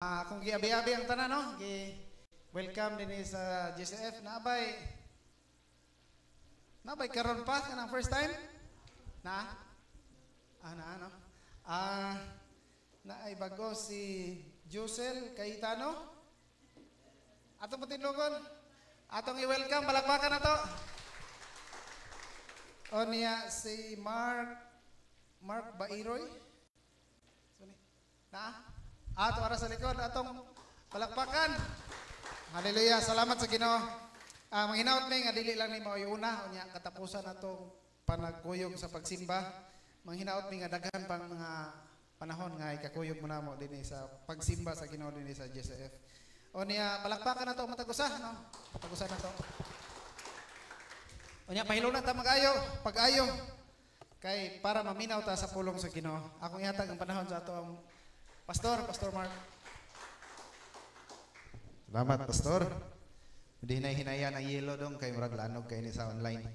Kung giabi-abi ang tanan, no? Welcome din sa GCF. Nabay karon pa kanang first time? Ano? Naay bago si Jusel Cayetano. Atong patinlugon. Atong i-welcome, balakbakan na to. O niya si Mark Bairoy. Ato ara sa likod, atong palakpakan. Hallelujah, salamat sa Ginoo. Manghinaot mi nga dili lang ni mao una unya katapusan atong panagkuyog sa pagsimba. Manghinaot mi nga daghan pang mga panahon nga ikakuyog mo namo dinhi sa pagsimba sa Ginoo dinhi sa GCF. O niya palakpakan nato matagusa, no? Patagusan nato. O niya pahiluna ta pag-ayo kay para maminaw ta sa pulong sa Ginoo. Akong ihatag ang panahon sa atong Pastor Mark. Salamat, Pastor. Hindi hinay-hinayan ang yelo dong kay murag lanog kay ni sa online.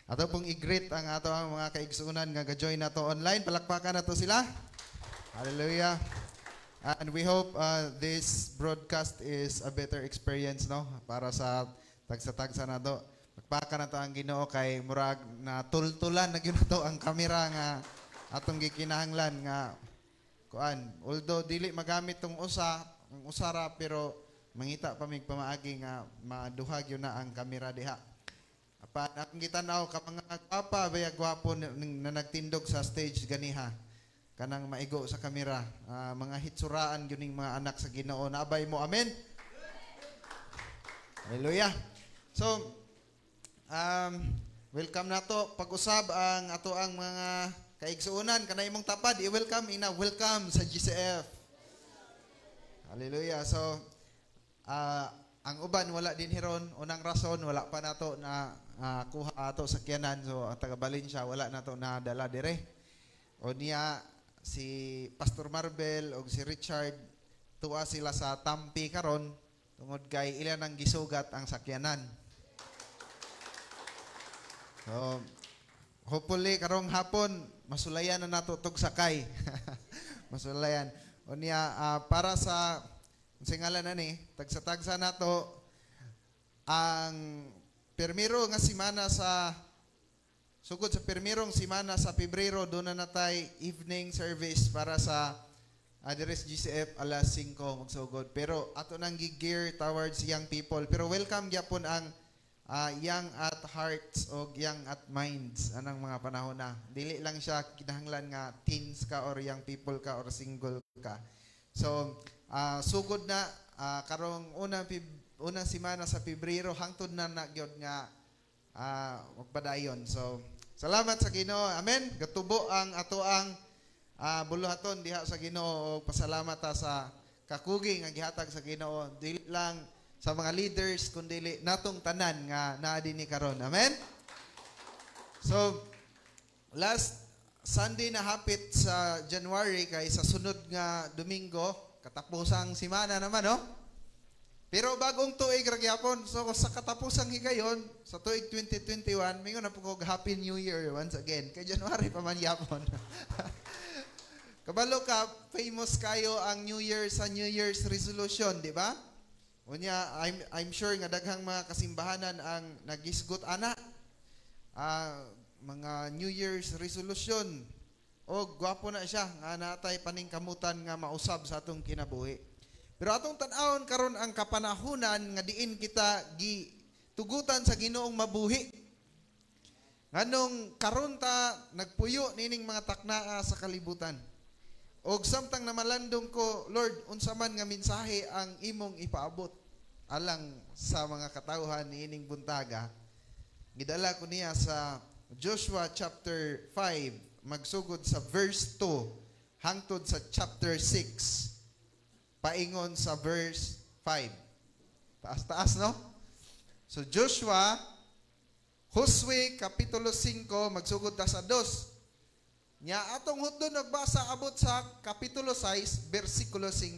Ato pong i-greet ang ato ang mga kaigsunan nga ga-join nato online. Palakpakan nato sila. Hallelujah. And we hope this broadcast is a better experience, no? Para sa tagsa-tagsa nato. Palakpakan nato ang Ginoo kay murag na tultulan na gyud nato ang kamera nga atong gikinahanglan nga kuan. Although dili magamit tong usara pero mangita pa mig pamaagi nga maduhag yun na ang kamera diha. Apan akong gitanaw ka mga gwapa baya gwapo na nagtindog sa stage ganiha. Kanang maigo sa kamera. Mga hitsuraan yuning mga anak sa Ginoo. Naabay mo, amen? Hallelujah. So, welcome nato. Pag-usab ang ato ang mga kaigsuunan, kanay mong tapad, i-welcome welcome sa GCF. Hallelujah. So, ang uban wala din hiron, unang rason wala pa nato na kuha ato sa kyanan. So, ang taga Valencia wala nato na dala dire. O niya si Pastor Marbel o si Richard tuwa sila sa Tampi karon tungod kay ilan ang gisugat ang sakyanan. So, hopefully karong hapon masulayan na nato tog sakay. Masulayan. O niya para sa singalan na ni tagsa-tagsa nato ang permiro nga semana sa sugod sa permirong semana sa Pebrero doon na natay evening service para sa address GCF alas 5 magsugod. Pero ato nang gi-gear towards young people. Pero welcome gyapon ang young at hearts o young at minds anang mga panahon na. Dili lang siya kinahanglan nga teens ka or young people ka or single ka. So, sugod na karong unang semana sa Pebrero hangtod na nagyod nga magpadayon. So, salamat sa Ginoo. Amen. Gatubo ang ato ang buluhaton diha sa Ginoo og pasalamat ta sa kakugi nga gihatag sa Ginoo. Dili lang sa mga leaders kundi natong tanan nga naa dinhi karon. Amen. So last Sunday na hapit sa January kay sa sunod nga Domingo katapusang semana naman, no? Pero bagong tuig ra gyapon. So sa katapusang higayon sa tuig 2021 mingon na po kog Happy New Year once again. Kay January pa man gyapon. Kabalo ka famous kayo ang New Year sa New Year's resolution, di ba? Unya, I'm sure nga daghang mga kasimbahanan ang nagisgot ana. Mga New Year's resolution. O gwapo na siya nga natay paningkamutan nga mausab sa atong kinabuhi. Pero atong tan-awon karon ang kapanahunan nga diin kita gitugutan sa Ginoong mabuhi. Nganong karon ta nagpuyo nining mga taknaa sa kalibutan. Og samtang namalandong ko, Lord, unsa man nga mensahe ang imong ipaabot alang sa mga katawhan niining buntaga. Gidala ko niya sa Joshua chapter 5, magsugod sa verse 2 hangtod sa chapter 6. Paingon sa verse 5. Taas-taas, no? So Joshua, Josue kapitulo 5 magsugod ta sa 2. Nya atong hudon nagbasa abot sa kapitulo 6 bersikulo 5.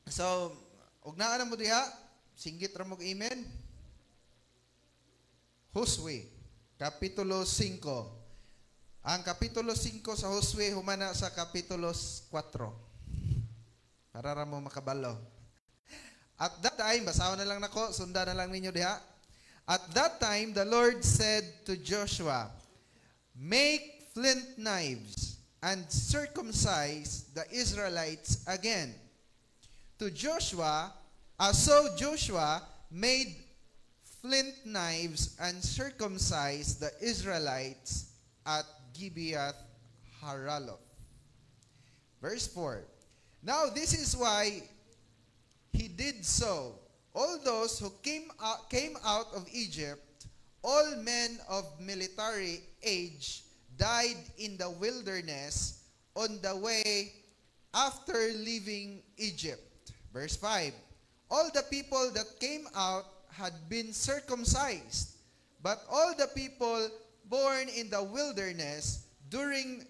So, ug naa na mo diha, singgit ra mo amen. Josue kapitulo 5. Ang kapitulo 5 sa Josue humana sa kapitulo 4. Para ra mo makabalo. At that time, basahan na lang nako, sundan na lang ninyo diha. At that time, the Lord said to Joshua, make flint knives and circumcise the Israelites again. To Joshua, so Joshua made flint knives and circumcised the Israelites at Gibeath Haraloth. Verse 4. Now this is why he did so. All those who came out of Egypt, all men of military age, died in the wilderness on the way after leaving Egypt. Verse 5. All the people that came out had been circumcised, but all the people born in the wilderness during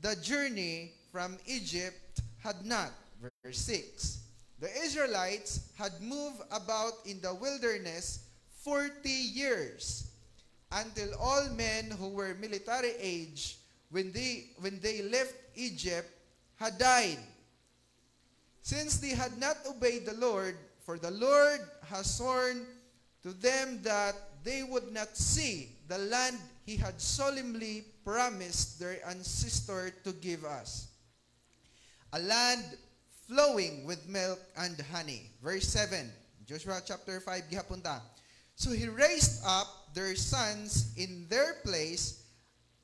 the journey from Egypt had not. Verse 6. The Israelites had moved about in the wilderness 40 years, until all men who were military age when they left Egypt had died. Since they had not obeyed the Lord, for the Lord has sworn to them that they would not see the land he had solemnly promised their ancestor to give us, a land flowing with milk and honey. Verse 7, Joshua chapter 5, gihapunta. So he raised up their sons in their place,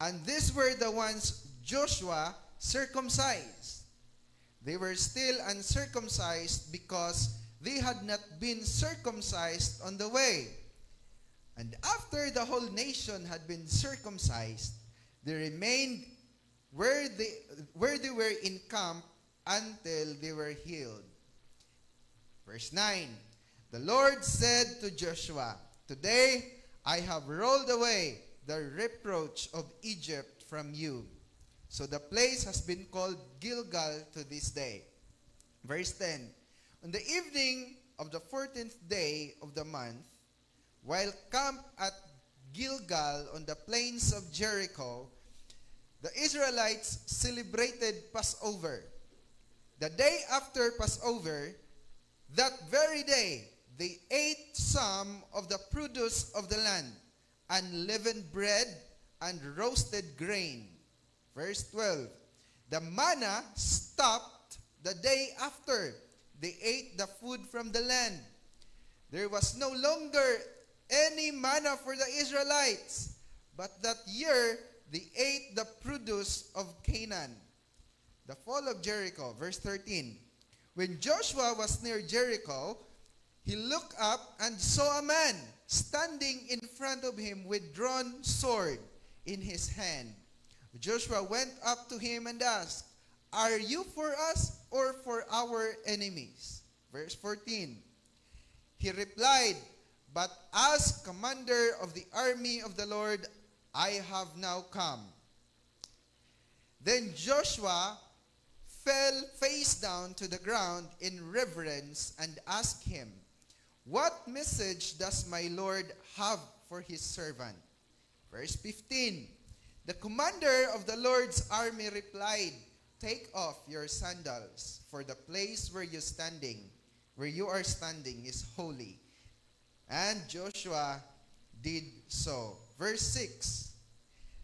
and these were the ones Joshua circumcised. They were still uncircumcised because they had not been circumcised on the way. And after the whole nation had been circumcised, they remained where they were in camp until they were healed. Verse 9. The Lord said to Joshua, today I have rolled away the reproach of Egypt from you. So the place has been called Gilgal to this day. Verse 10. On the evening of the 14th day of the month, while camped at Gilgal on the plains of Jericho, the Israelites celebrated Passover. The day after Passover, that very day, they ate some of the produce of the land, unleavened bread and roasted grain. Verse 12. The manna stopped the day after they ate the food from the land. There was no longer any manna for the Israelites, but that year they ate the produce of Canaan. The fall of Jericho, verse 13. When Joshua was near Jericho, he looked up and saw a man standing in front of him with drawn sword in his hand. Joshua went up to him and asked, are you for us or for our enemies? Verse 14. He replied, but as commander of the army of the Lord, I have now come. Then Joshua fell face down to the ground in reverence and asked him, what message does my Lord have for his servant? Verse 15. The commander of the Lord's army replied, take off your sandals, for the place where you are standing is holy. And Joshua did so. Verse 6.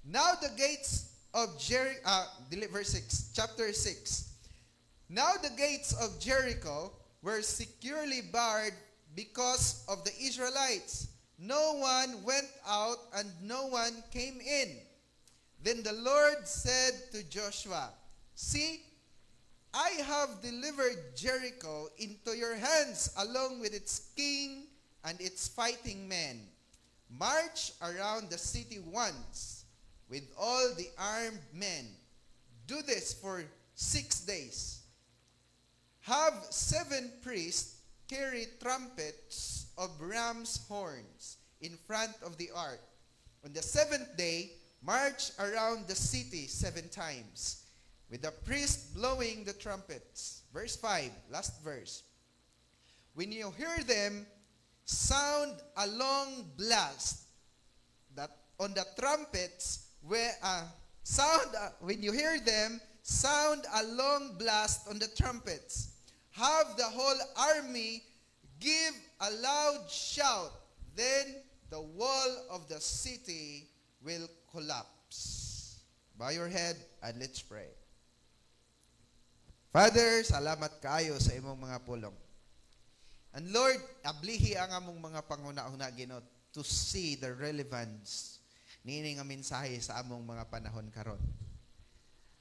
Now the gates of verse 6, chapter 6. Now the gates of Jericho were securely barred because of the Israelites. No one went out and no one came in. Then the Lord said to Joshua, see, I have delivered Jericho into your hands along with its king and its fighting men. March around the city once with all the armed men. Do this for 6 days. Have 7 priests carry trumpets of ram's horns in front of the ark. On the 7th day, march around the city 7 times, with the priest blowing the trumpets. Verse 5, last verse. When you hear them, sound a long blast that on the trumpets, when you hear them, sound a long blast on the trumpets. have the whole army give a loud shout. Then the wall of the city will collapse. Bow your head and let's pray. Father, salamat kaayo sa imong mga pulong. And Lord, ablihi ang among mga panguna-una, Ginoo, to see the relevance niini nga mensahe sa among mga panahon karon.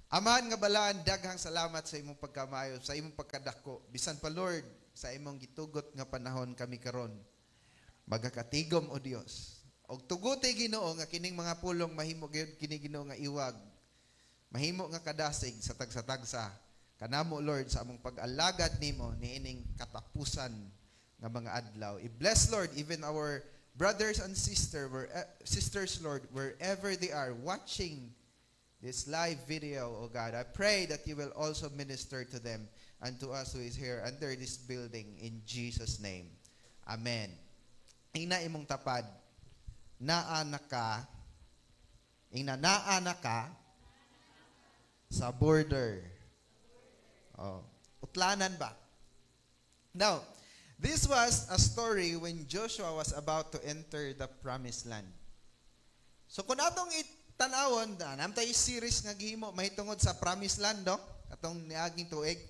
Amahan nga balaan, daghang salamat sa imong pagkamayo, sa imong pagkadako. Bisan pa Lord, sa imong gitugot nga panahon kami karon. Magakatigom o Dios. Og tuguti Ginoo nga kining mga pulong mahimo gyud kini Ginoo nga iwag. Mahimo nga kadasig sa tagsa-tagsa. Kanamo Lord sa among pag-alagad nimo niining katapusan nga mga adlaw. I-bless Lord even our brothers and sisters Lord wherever they are watching this live video, oh God. I pray that you will also minister to them and to us who is here under this building in Jesus' name. Amen. Ina imong tapad, naana ka sa border. Oh, utlanan ba? Now, this was a story when Joshua was about to enter the promised land. So kung atong itanawon, namtay series nga gihimo mahitungod sa promised land, no? Atong niaging tuig.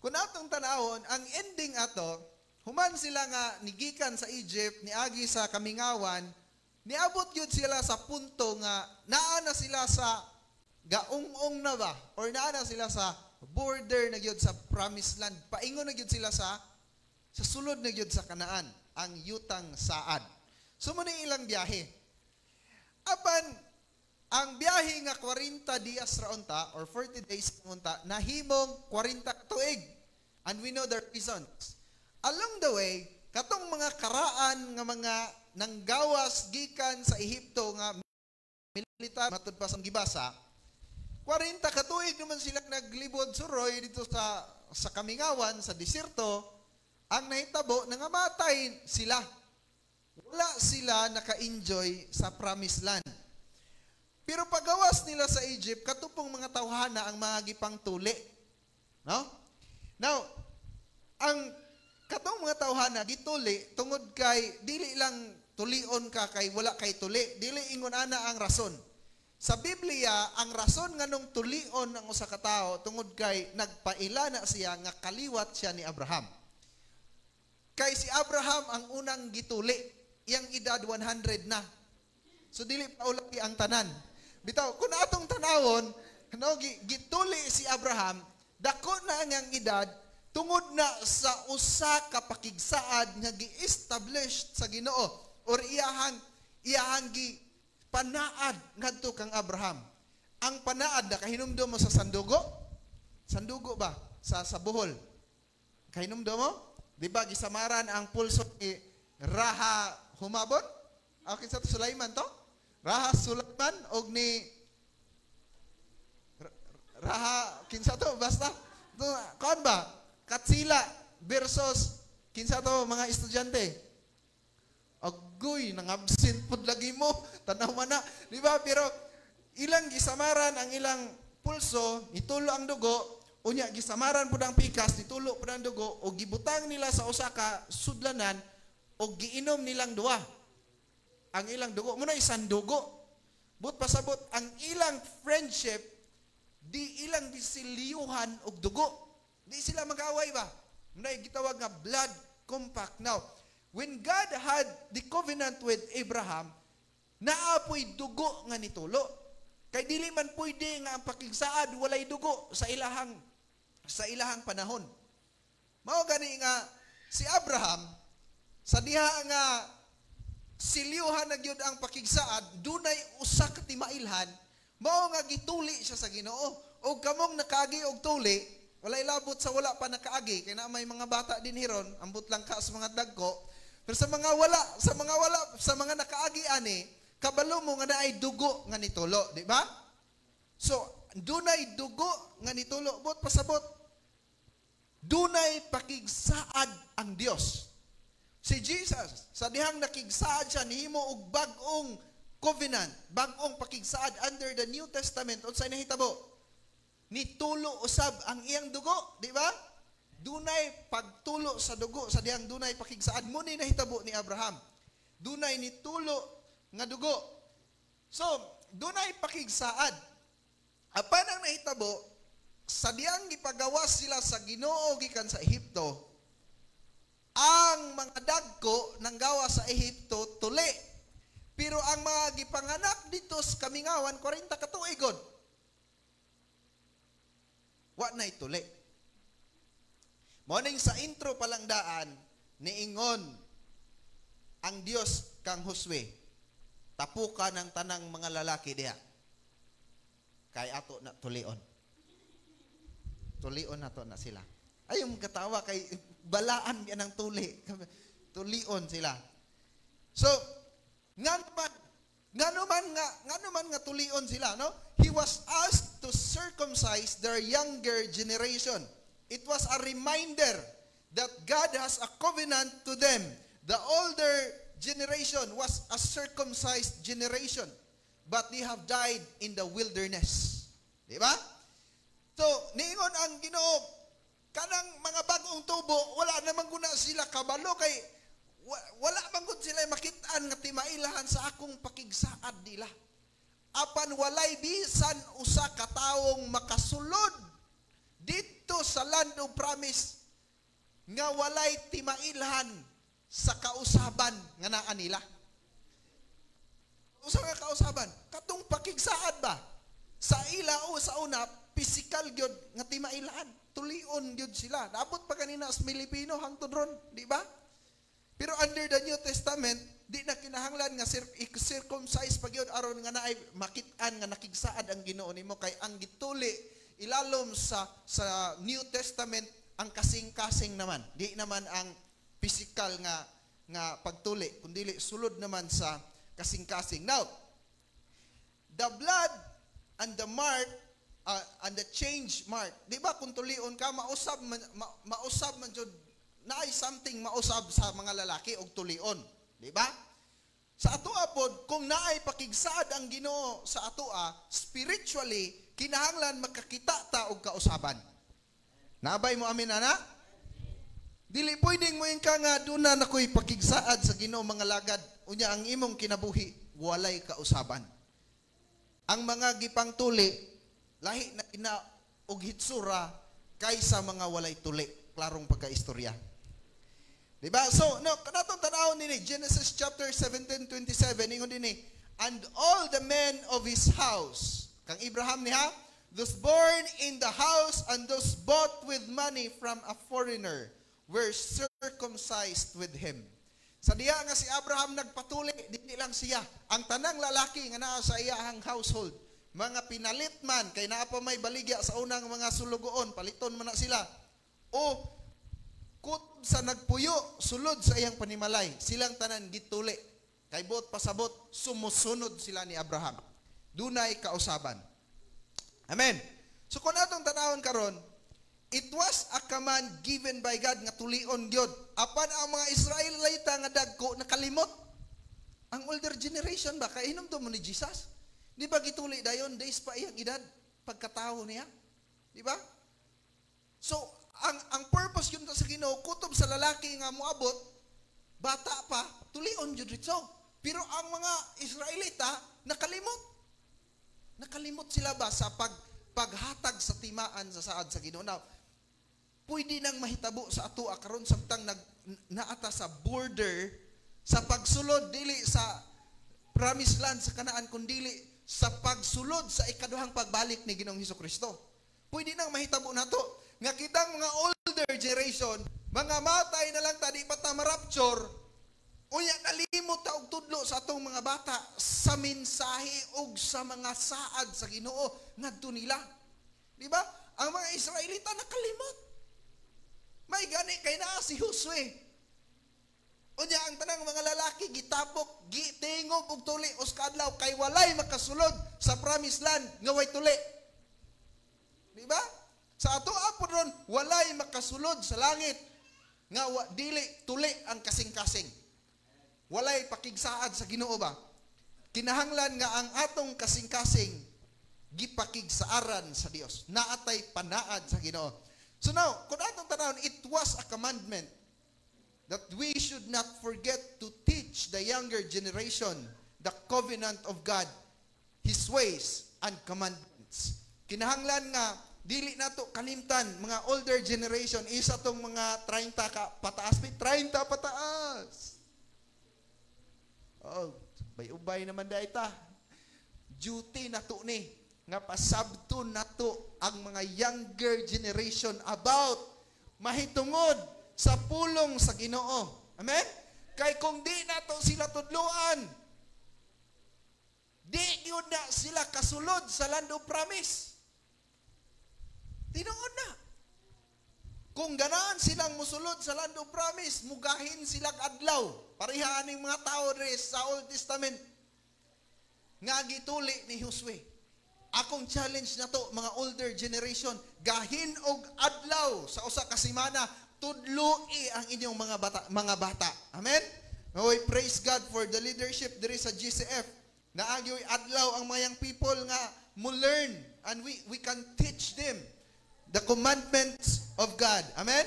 Kung atong tanawon, ang ending ato, human sila nga nigikan sa Egypt, niagi sa kamingawan, niabot yun sila sa punto nga naana sila sa gaungong na ba? Or naana sila sa border na yun sa promised land. Paingon na yun sila sa sulod na yun sa Kanaan, ang Yutang Saad. So muna ilang biyahe. Apan, ang biyahe nga 40 dias raunta or 40 days raunta, nahimong 40 tuig. And we know the reasons. Along the way, katong mga karaan nga mga nanggawas gikan sa Ehipto nga militar matud pa sa gibasa, 40 katuig naman sila naglibod suroy dito sa kamingawan, sa desierto, ang nahitabo nangamatay sila. Wala sila naka-enjoy sa promised land. Pero pagawas nila sa Egypt, katupong mga tawhana ang mga gipang tuli. No? Now, ang katong mga tawhana gituli tungod kay dili lang tulion ka kay wala kay tuli, dili ingon ana ang rason. Sa Biblia, ang rason nganong tulion ang usa ka tawo tungod kay nagpaila na siya nga kaliwat siya ni Abraham. Kay si Abraham ang unang gituli, iyang edad 100 na. So dili pa ulagi ang tanan. Bitaw, kung atong tanawon, no, gituli si Abraham, dako na ang edad, tungod na sa usa ka pakigsaad nga gi-establish sa Ginoo or iyahang gi panaad ngadto kang Abraham. Ang panaad na kahinumdum mo sa sandugo? Sandugo ba? Sa buhol. Kahinumdum mo? Di ba gisamaran ang pulso ni Raha Humabon? Okay sa Sulaiman to? Raha Sulaiman og ni Raha kinsa to basta kon ba? Katsila versus kinsa to mga estudyante. Agoy nang absent pud lagi mo tanaw man na, di ba? Pero ilang gisamaran ang ilang pulso, nitulo ang dugo, unya gisamaran pud ang pikas, nitulo pud ang dugo o gibutang nila sa usa ka sudlanan o giinom nilang duha. Ang ilang dugo mo na isang dugo. But pasabot ang ilang friendship di ilang gisiliyuhan og dugo. Di sila mag-away ba? Muna'y gitawag nga blood compact. Now, when God had the covenant with Abraham, naapoy dugo nga nitulo. Kay dili man pwede nga ang pakigsaad walay dugo sa ilahang panahon. Mao gani nga si Abraham sa diha nga siliyuhan na gyud ang pakigsaad, dunay usa ka timailhan, mao nga gituli siya sa Ginoo. Og kamong nakaagi og tuli, walay labot sa wala pa nakaagi kay na may mga bata din hiron, ambot lang ka sa mga dagko. Pero sa mga nakaagi ani, kabalo mo nga naay dugo nga nitulo, di ba? So, dunay dugo nga nitulo, but pasabot dunay pakigsaad ang Dios. Si Jesus, sa dihang nakigsaad siya nihimo og bag-ong covenant, bag-ong pakigsaad under the New Testament unsay nahitabo? Nitulo usab ang iyang dugo, di ba? dunay pagtulo sa dugo sa diyang dunay pakigsaad. Mo ni nahitabo ni Abraham. Dunay nitulo nga dugo. So, dunay pakigsaad. Apan ang nahitabo, sa diyang gipagawas sila sa Ginoo gikan sa Ehipto, ang mga dagko nang gawa sa Ehipto tuli. Pero ang mga gipanganak dito sa kamingawan, 40 ka tuigod. Wa na'y tuli. Morning sa intro palang daan, niingon ang Dios kang Josue, tapuka ng tanang mga lalaki diha. Kay ato na tulion. Tulion na to na sila. Ayong katawa kay balaan yan ang tuli. Tulion sila. So, nga naman nga tulion sila, no? He was asked to circumcise their younger generation. It was a reminder that God has a covenant to them. The older generation was a circumcised generation, but they have died in the wilderness. Di ba? So, niingon ang Ginoo, kanang mga bagong tubo, wala naman guna sila kabalo kay wala man gud sila makitaan nga timailahan sa akong pakigsaad nila. Apan walay bisan usa ka tawong makasulod dito sa land of promise nga walay timailhan sa kausaban nga naa nila. Usa nga kausaban, katong pakigsaad ba? Sa ila o sa una, physical gyud nga timailhan, tulion gyud sila. Dapat pa kanina as Pilipino hangtod ron, di ba? Pero under the New Testament, di na kinahanglan nga circumcise pa gyud aron nga naay makit-an nga nakigsaad ang Ginoo nimo kay ang gituli ilalom sa New Testament ang kasing-kasing naman. Di naman ang physical nga pagtuli, kundi sulod naman sa kasing-kasing. Now, the blood and the mark and the change mark. Di ba kung tulion ka mausab man jud naay something mausab sa mga lalaki og tulion, di ba? Sa atoa pod kung naay pakigsaad ang Ginoo sa atoa, spiritually kinahanglan makakita ta og kausaban. Nabay mo amin ana? Dili pwedeng mo ka nga duna na ko'y pakigsaad sa Ginoo mga lagad. Unya ang imong kinabuhi walay kausaban. Ang mga gipang tuli lahi na ina og hitsura kaysa mga walay tuli. Klarong pagkaistorya. Diba? So, no, kanatong tanawon nini Genesis chapter 17:27 ingon dinhi, and all the men of his house, kang Abraham niha, those born in the house and those bought with money from a foreigner were circumcised with him. Sa diya nga si Abraham nagpatuli, dili lang siya, ang tanang lalaki nga naa sa iyahang household, mga pinalit man, kay naa pa may baligya sa unang mga sulugoon, paliton man na sila, o kut sa nagpuyo, sulod sa iyang panimalay, silang tanan gituli, kay bot pasabot, sumusunod sila ni Abraham. Dunay kausaban. Amen. So kung atong tanawon karon, it was a command given by God nga tulion gyud. Apan ang mga Israelita nga dagko nakalimot. Ang older generation ba kay hinumdum mo ni Jesus? Di ba gituli dayon days pa iyang edad pagkatawo niya? Di ba? So ang purpose yun sa Ginoo kutob sa lalaki nga moabot bata pa tulion jud ritso. Pero ang mga Israelita nakalimot. Nakalimot sila ba sa paghatag sa timaan sa saad sa Ginoo? Now, pwede nang mahitabo sa ato karon samtang naata sa border sa pagsulod dili sa promised land sa Kanaan kundi sa pagsulod sa ikaduhang pagbalik ni Ginoong Hesukristo. Pwede nang mahitabo nato nga kitang mga older generation, mga matay na lang tadi pa ta marapture, unya nalimot ta og tudlo sa atong mga bata sa mensahe og sa mga saad sa Ginoo ngadto nila. Di ba? Ang mga Israelita nakalimot. May gani kay naa si Josue. Unya ang tanang mga lalaki gitapok, gitingob og tuli uska adlaw kay walay makasulod sa promised land nga way tuli. Di ba? Sa ato apod ron walay makasulod sa langit nga dili tuli ang kasing-kasing. Walay pakigsaad sa Ginoo ba? Kinahanglan nga ang atong kasing-kasing gipakigsaaran sa Dios. Naatay panaad sa Ginoo. So now, kung atong tanawon, it was a commandment that we should not forget to teach the younger generation the covenant of God, His ways and commandments. Kinahanglan nga, dili nato kalimtan, mga older generation, isa tong mga 30 ka pataas, 30 pataas. Oh, bay-ubay naman dahil ta. Duty na to ni, nga pasabto na to ang mga younger generation about mahitungod sa pulong sa Ginoo. Amen? Kay kung di na to sila tudluan, di yun na sila kasulod sa land of promise. Tinuod na. Kung ganaan silang musulod sa land of promise, mugahin silang adlaw. Parihaan ng mga tao res sa Old Testament nga gituli ni Josue. Akong challenge na to, mga older generation, gahin og adlaw sa usa ka semana, tudloi ang inyong mga bata. Amen? We praise God for the leadership there sa GCF. Naagyoy adlaw ang mga young people nga mo learn and we can teach them the commandments of God. Amen?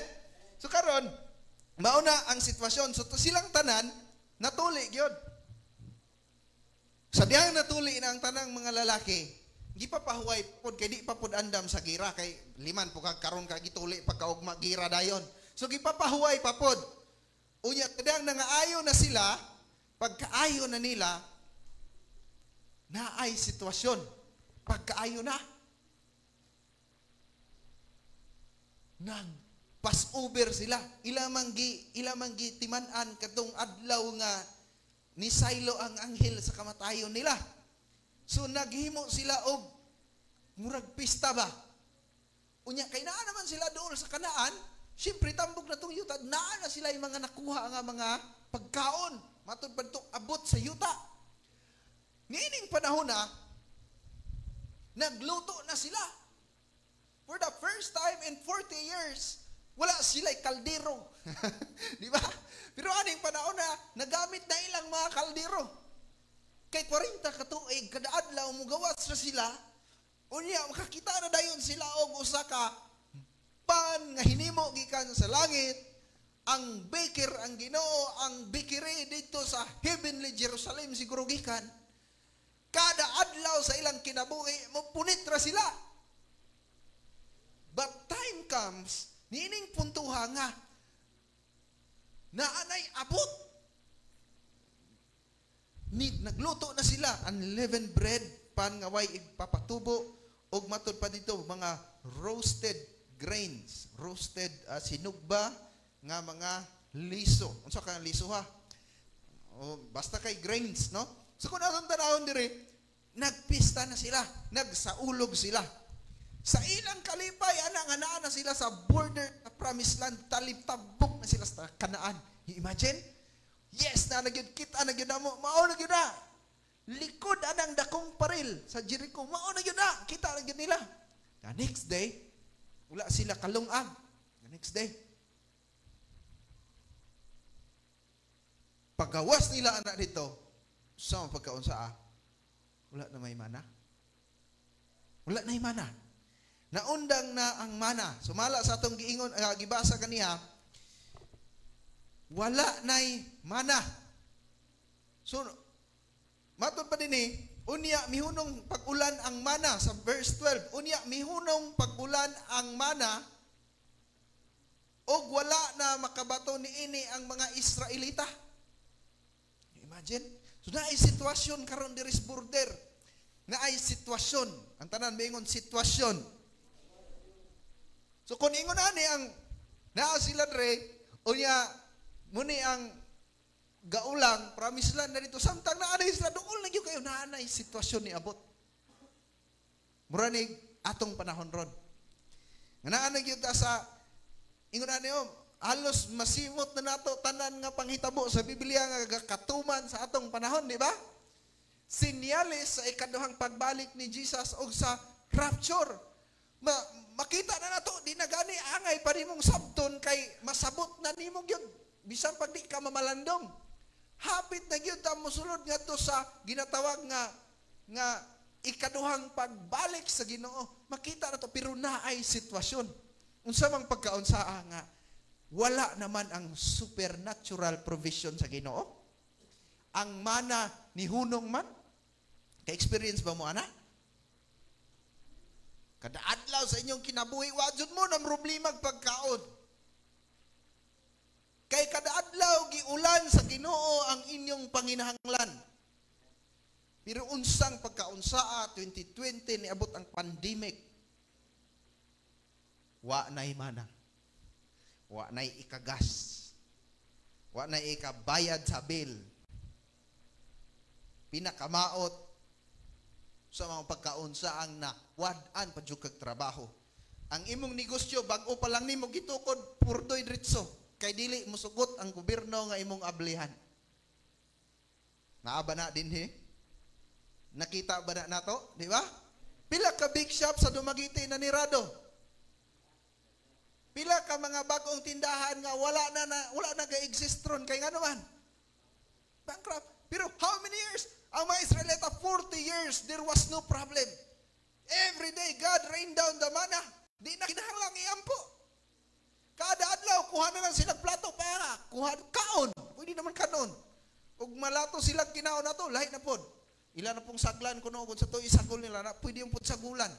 So karon, mauna ang sitwasyon. So silang tanan natuli gyud. Sa diyang natuli na ang tanang mga lalaki, gipapahuway pod kay di pa pod andam sa gira kay liman po kag karon ka gituli pagkaugma gira dayon. So gipapahuway pa pod. Unya kadang nangaayo na sila, pagkaayo na nila naay sitwasyon. Pagkaayo na nang pasover sila. Ilamang timan-an katong adlaw nga ni Silo ang anghel sa kamatayon nila. So naghimo sila og murag pista ba? Unya kay naa naman sila dool sa Kanaan, siyempre tambok na tong yuta, naa na sila yung mga nakuha nga mga pagkaon. Matud pa abot sa yuta. Niining panahon na nagluto na sila. For the first time in 40 years, wala sila'y kaldero. Di ba? Pero aning panahon na, nagamit na ilang mga kaldero. Kay 40 katuig, kada adlaw mo gawas na sila, unya, makakita na dayon sila og usa ka pan nga hinimo gikan sa langit, ang baker, ang Ginoo, ang bakery dito sa heavenly Jerusalem siguro gikan. Kada adlaw sa ilang kinabuhi, mapunit ra sila. But time comes, nining puntuha nga, naanay abot. Nagluto na sila, unleavened bread, pan nga way igpapatubo, og matod pa dito, mga roasted grains, roasted sinugba, nga mga liso. Unsa ka liso ha? O, basta kay grains, no? So kung atong tanawon dire, nagpista na sila, nagsaulog sila. Sa ilang kalipay, nga na sila sa border na promised land, talib-tabok na sila sa Kanaan. Imagine? Yes, na nagyud kita, nagyud na mo, mao nagyud na. Likod anang dakong paril sa Jericho, mao nagyud na, kita nagyud nila. The next day, wala sila kalungag. The next day, paggawas nila anak dito, sa pagkaon sa wala na may mana. Wala na may mana. Naundang na ang mana. Sumala sa atong giingon, gibasa kaniya, wala na'y mana. So, matod pa din unya mihunong pag-ulan ang mana sa verse 12. Unya mihunong pag-ulan ang mana og wala na makabato niini ang mga Israelita. Imagine? So, naay sitwasyon karon diri sa border. Naay sitwasyon. Ang tanan maingon sitwasyon. So kung ingon ani ang naa sila dre, unya muni ang gaulang, promise land na dito, samtang naanay sila, doon lang yung kayo, naanay sitwasyon ni abot. Muranig, atong panahon ron. Naanay yung sa, ingon ani halos masimot na nato tanan nga panghitabo sa Biblia nga katuman sa atong panahon, di ba? Sinyalis sa ikaduhang pagbalik ni Jesus o sa rapture. Makita na nato, di na gani angay pa nimong sabton kay masabot na nimong yun. Bisan pag di ka mamalandong. Hapit na yun ta musulod nga to sa ginatawag nga ikaduhang pagbalik sa Ginoo. Makita na to, pero naay sitwasyon. Unsa mang pagkaunsaa nga wala naman ang supernatural provision sa Ginoo? Ang mana ni hunong man? Ka-experience ba mo ana? Kada adlaw sa inyong kinabuhi, wajud mo ng problema pagkaon. Kay kada adlaw giulan sa Ginoo ang inyong panginahanglan. Pero unsang pagkaunsaa 2020 niabot ang pandemic. Wa nay mana. Wa nay ikagas. Wa nay ikabayad sa bill. Pinakamaot sa mga pagkaunsa ang nawad-an pa jud kag trabaho. Ang imong negosyo bag-o pa lang nimo gitukod purdoy diretso kay dili mosugot ang gobyerno nga imong ablihan. Naa ba na dinhi? Nakita ba na nato, di ba? Pila ka big shop sa Dumaguete na nirado. Pila ka mga bagong tindahan nga wala na ga-exist ron kay nga naman. Bankrupt. Pero how many years? Ang mga Israelita, 40 years, there was no problem. Every day, God rained down the manna. Di na kinahanglang iampo. Kada adlaw, kuha na lang silang plato para kuha kaon. Pwede naman kanon. Ug malato silang kinaon na to, lahi na pod. Ilan na pong saglan kuno kung sa to isagol nila na pwede yung pod sagulan.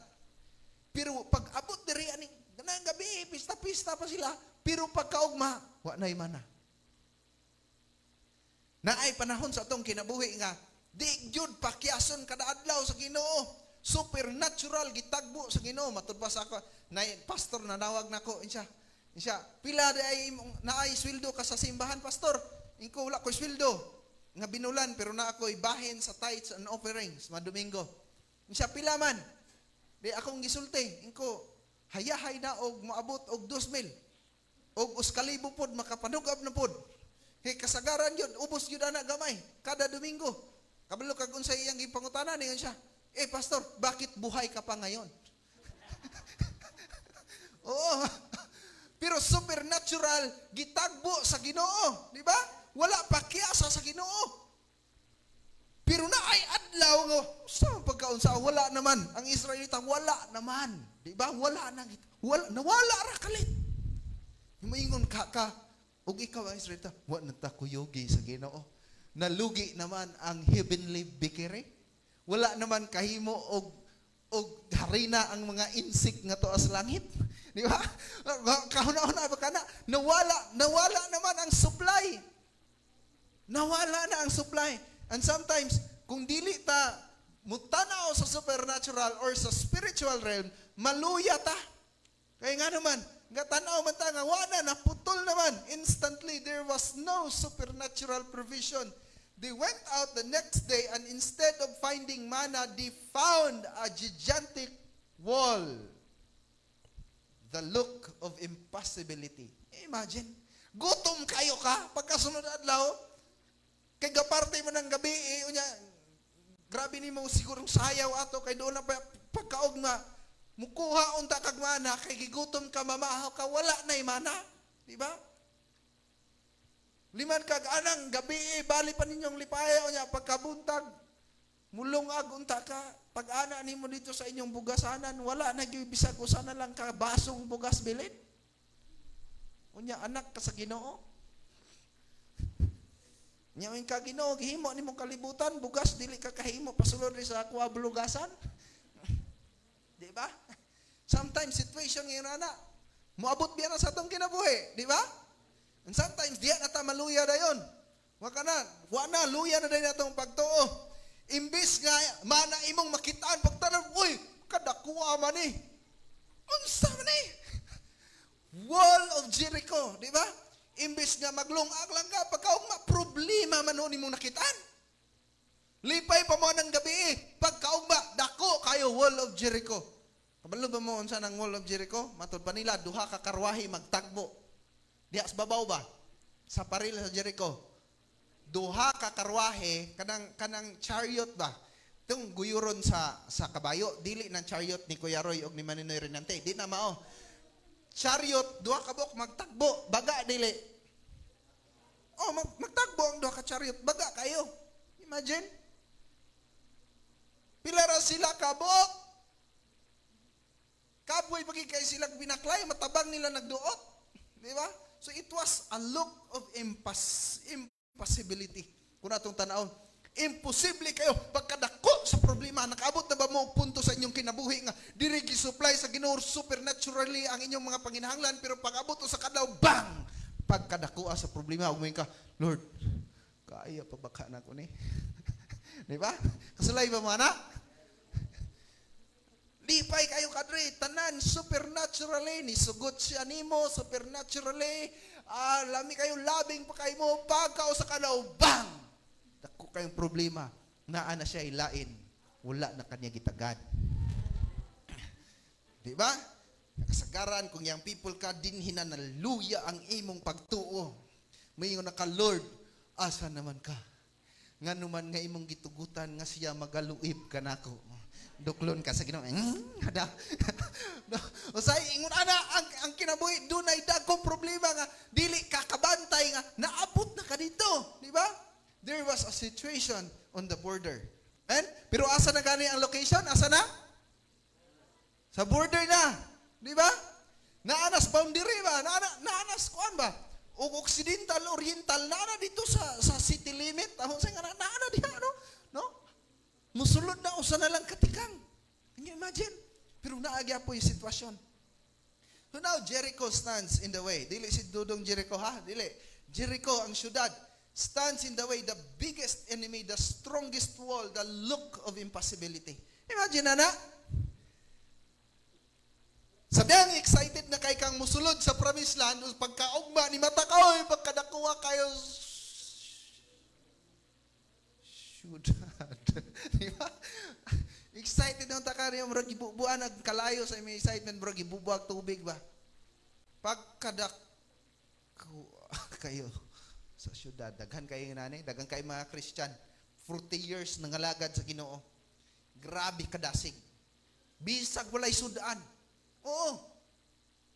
Pero pag abot diri ani ganang gabi, pista-pista pa sila, pero pagkaugma, wa nay mana. Naay panahon sa atong kinabuhi nga di jud pakyason kada adlaw sa Ginoo. Supernatural gitagbo sa Ginoo. Matud pa sa ako, na pastor nanawag nako insya. Pila day naay sweldo ka sa simbahan, pastor? Ingko wala ko sweldo nga binulan pero na ako'y bahin sa tithes and offerings madomingo. Insya pila man. Di akong gisulti. Ingko hayahay na og moabot og 2,000. Og uskalibo pod makapanugab na pod. Kay kasagaran yun, ubos yun na gamay kada Domingo. Kabalo kag unsay iyang gipangutanan niyon siya. Pastor, bakit buhay ka pa ngayon? Oo. Pero supernatural gitagbo sa Ginoo, di ba? Wala pa kiyasa sa Ginoo. Pero naay adlaw nga sa pagkaunsa wala naman ang Israelita wala naman, di ba? Nawala ra kalit. Moingon ka ug ikaw ang Israelita, wa na ta kuyogi sa Ginoo. Nalugi naman ang heavenly bakery. Wala naman kahimo og harina ang mga insik nga tuas langit. Di ba? Kahuna-una ba kana? Nawala naman ang supply. Nawala na ang supply. And sometimes, kung dili ta mutanaw sa supernatural or sa spiritual realm, maluya ta. Kaya nga naman, nga tanaw man ta nga wala naputol naman. Instantly, there was no supernatural provision. They went out the next day and instead of finding manna, they found a gigantic wall. The look of impossibility. Imagine, gutom kayo ka pagkasunod adlaw, kay gaparte mo ng gabi, unya, grabe ni mo sigurong sayaw ato, kay doon na pagkaugma, mukuha unta kag mana, kay gigutom ka, mamahaw ka, wala na mana. Diba? Liman kag anang gabi, bali pa ninyong lipayaw niya, pagkabuntag, mulungag unta ka, pag-ana nimo dito sa inyong bugasanan, wala na bisag usana lang ka basong bugas bilin. Unya anak ka sa Ginoo. Nyawin ka Ginoo, gihimo nimong kalibutan, bugas dili ka kahimo pasulod ri sa kuha bulugasan. Di ba? Sometimes situation ngayon ana, moabot biya na sa atong kinabuhi, di ba? And sometimes diya na ta maluya dayon. Wa na luya na dayon atong pagtuo. Imbis nga mana imong makitaan pagtanan, uy, kadakuha man ni. Unsa man ni? Wall of Jericho, di ba? Imbis nga maglungag lang ka, pagkaugma problema man imong nakitaan. Lipay pa mo ng gabi, pagkaugma dako kayo wall of Jericho. Kabalo ba mo unsa nang wall of Jericho? Matud pa nila duha ka karwahe magtagbo. Diya sa babaw ba? Sa paril sa Jericho. Duha ka karwahe, kanang chariot ba? Itong guyuron sa kabayo, dili ng chariot ni Kuya Roy o ni Maninoy Renante. Di na mao. Chariot, duha ka buk, magtagbo, baga dili. Oh, magtagbo ang duha ka chariot, baga kayo. Imagine. Pila ra sila ka buk. Kaboy pagi kay silang binaklay, matabang nila nagduot. Di ba? So it was a look of impossibility. Kung atong tanawon, imposible kayo pagkadako sa problema. Nakaabot na ba mo punto sa inyong kinabuhi nga diri gi-supply sa Ginoo supernaturally ang inyong mga panginahanglan, pero pag-abot sa kadlaw, bang! Pagkadako sa problema, umuwi ka, Lord, kaya pa baka na ko ni. Di ba? Kasulay ba mo, anak? Lipay kayo kadri, tanan, supernaturally, nisugot siya nimo, supernaturally, lami kayo labing pa kayo mo, pagkao sa kalaw, bang! Dako kayong problema, naa na siya ilain, wala na kanya gitagad. Di ba? Nakasagaran kung yung people ka, dinhin na naluya ang imong pagtuo. Mayingon na ka, Lord, asa naman ka? Nga naman nga imong gitugutan nga siya magaluib ka nako. Duklon ka sa Ginoo. Hada. Usay ingon ana ang kinabuhi dunay dagkong problema nga dili kakabantay nga naabot na ka dito, di ba? There was a situation on the border. And pero asa na gani ang location? Asa na? Sa border na, di ba? Naanas boundary ba? Naanas kuan ba? O occidental, oriental, naana dito sa city limit. Ako sa nga naana diha no? Musulod na usa na lang katikang. Can you imagine? Pero naagya po yung sitwasyon. So now Jericho stands in the way. Dili si Dudong Jericho ha? Dili. Jericho ang syudad stands in the way, the biggest enemy, the strongest wall, the look of impossibility. Imagine na. Sabihan excited na kay kang musulod sa promised land, pagkaugma ni mata ka, pagkadakuha kayo syudad. Di ba? Excited na ta kaniya, murag ibubuan nagkalayo sa may excitement, murag ibubuag tubig ba? Pagkadak kayo sa syudad, daghan kayo nani, daghan kayo mga Christian, 40 years nangalagad sa Ginoo. Grabe kadasig. Bisag walay sudan. Oo.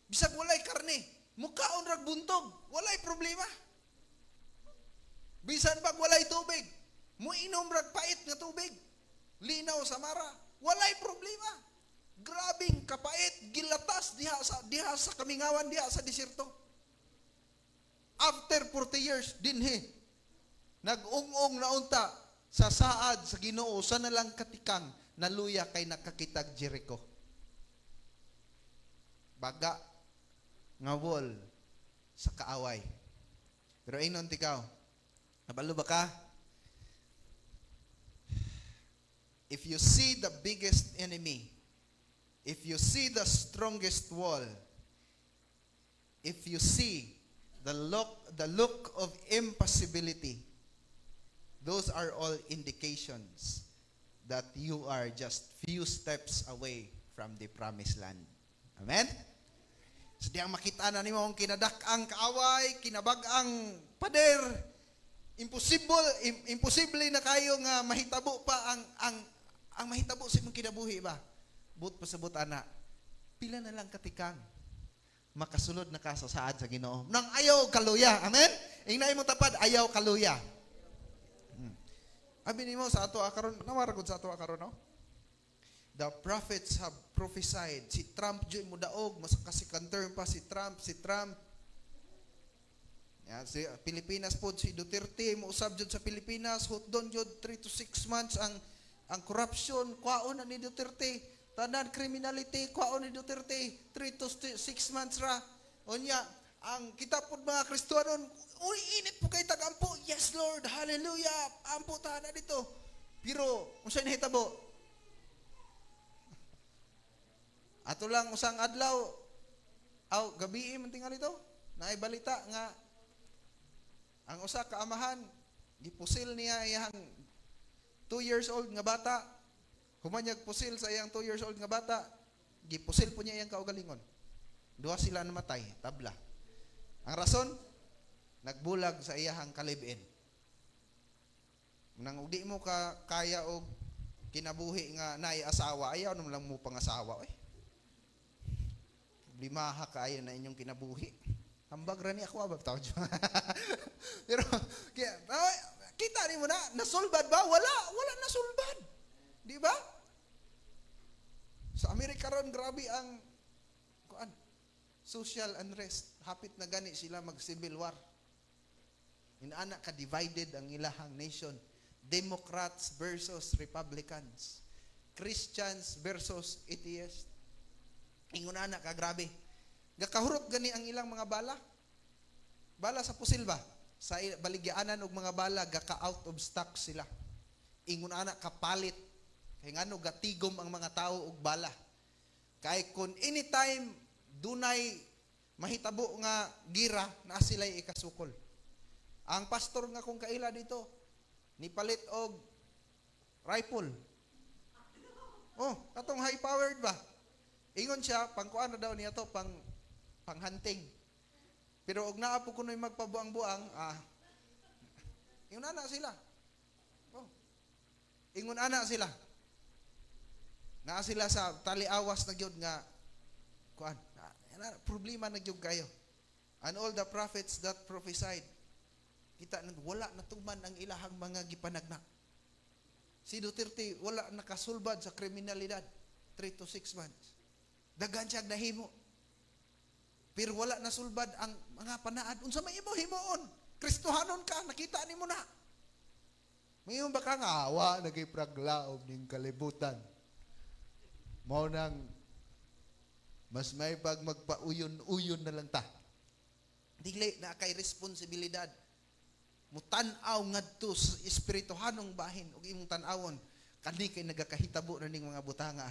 Bisag walay karne. Mukhaon rag buntog, walay problema. Bisan pag walay tubig, muinom rag pait nga tubig. Linaw sa mara, walay problema. Grabing kapait, gilatas diha sa kamingawan, diha sa desierto. After 40 years, dinhi, nag-ung-ung na unta sa saad sa Ginoo, sa nalang katikang, naluya kay nakakitag Jericho. Baga, nga wall, sa kaaway. Pero inon tikaw, nabalo ba ka? If you see the biggest enemy, if you see the strongest wall, if you see the look of impossibility, those are all indications that you are just few steps away from the promised land. Amen? So diyang makita na nimo ang kinadak-ang kaaway, kinabag-ang pader, imposible na kayo nga mahitabo pa ang mahitabo sa imong kinabuhi ba? But pasabot ana, pila na lang katikang makasulod na ka sa saad sa Ginoo. Nang ayaw kaluya. Amen? Ing na imong tapad, ayaw kaluya. Abi nimo sa ato karon, nawaragod sa ato karon no? The prophets have prophesied. Si Trump dyan mo daog, mas second term pa si Trump. Yan, si Pilipinas po, si Duterte, mo usab dyan sa Pilipinas, hotdon dyan 3 to 6 months ang corruption, kwaon na ni Duterte. Tanan criminality, kwaon ni Duterte, 3 to 6 months ra. Onya, ang kita po mga Kristiyanon, uy, init po kay tagampo. Yes, Lord, hallelujah, ampo ta na dito. Pero, kung sa'yo nahitabo, ato lang usang adlaw, gabi man tingali to, naibalita nga, ang usa ka amahan, gipusil niya iyang 2 years old nga bata, humanyag pusil sa iyang 2 years old nga bata, gipusil po niya iyang kaugalingon. Duha sila namatay, tabla. Ang rason, nagbulag sa iyang kalibin. Nang udi mo ka kaya og kinabuhi nga naay asawa, ayaw naman lang mo pangasawa. Limaha kaya na inyong kinabuhi. Hambag rani ako abab tao. Pero kita ni mo na nasulbad ba? Wala nasulbad. Di ba? Sa Amerika ron grabe ang social unrest. Hapit na gani sila mag-civil war. Inaana ka divided ang ilahang nation. Democrats versus Republicans. Christians versus atheists. Ingon ana ka grabe. Gakahurot gani ang ilang mga bala. Bala sa pusil ba? Sa baligyaanan og mga bala gaka-out of stock sila. Ingon ana kapalit. Kay ngano gatigom ang mga tao og bala. Kay kun anytime dunay mahitabo nga gira na sila'y ikasukol. Ang pastor nga kung kaila dito nipalit og rifle. Oh, katong high powered ba? Ingon siya pangkuan na daw niya to pang hunting. Pero og naa po kunoy magpabuang-buang, ingon ana sila. Oh. Ingon ana sila. Naa sila sa taliawas na gyud nga kuan. Problema na gyud kayo. And all the prophets that prophesied, kita wala natuman ang ilahang mga gipanagnak. Si Duterte wala nakasulbad sa kriminalidad 3 to 6 months. Daghan siya nahimo. Pero wala nasulbad ang mga panaad. Unsa may imo himuon? Kristohanon ka, nakita nimo na. Mayon ba ka nga awa nagipraglaom ning kalibutan? Mao nang mas may pag magpauyon-uyon na lang ta. Dili na kay responsibilidad. Mutan-aw ngadto sa espirituhanong bahin ug imong tan-awon kani kay nagakahitabo na ning mga butanga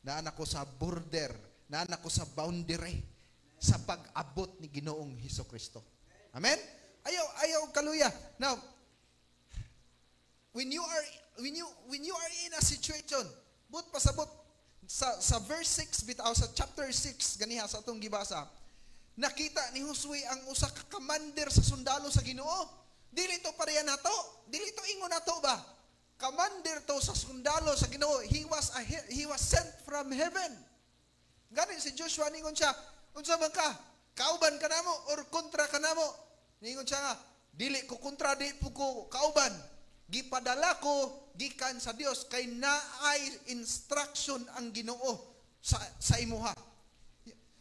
na anak ko sa border, na anak ko sa boundary sa pag-abot ni Ginoong Hesukristo. Amen. Ayaw kaluya. Now, when you are in a situation, but pasabot sa verse 6 bitaw sa chapter 6 ganiha sa atong gibasa, nakita ni Josue ang usa ka commander sa sundalo sa Ginoo. Dili to pareha nato. Dili to ingon nato ba? Commander to sa sundalo sa Ginoo. He was sent from heaven. Gani si Joshua ningon siya, unsa man ka? Kauban ka namo or kontra ka namo? Ningon siya nga, dili ko kontra, di po ko kauban. Gipadala ko gikan sa Dios kay naay instruction ang Ginoo sa imuha.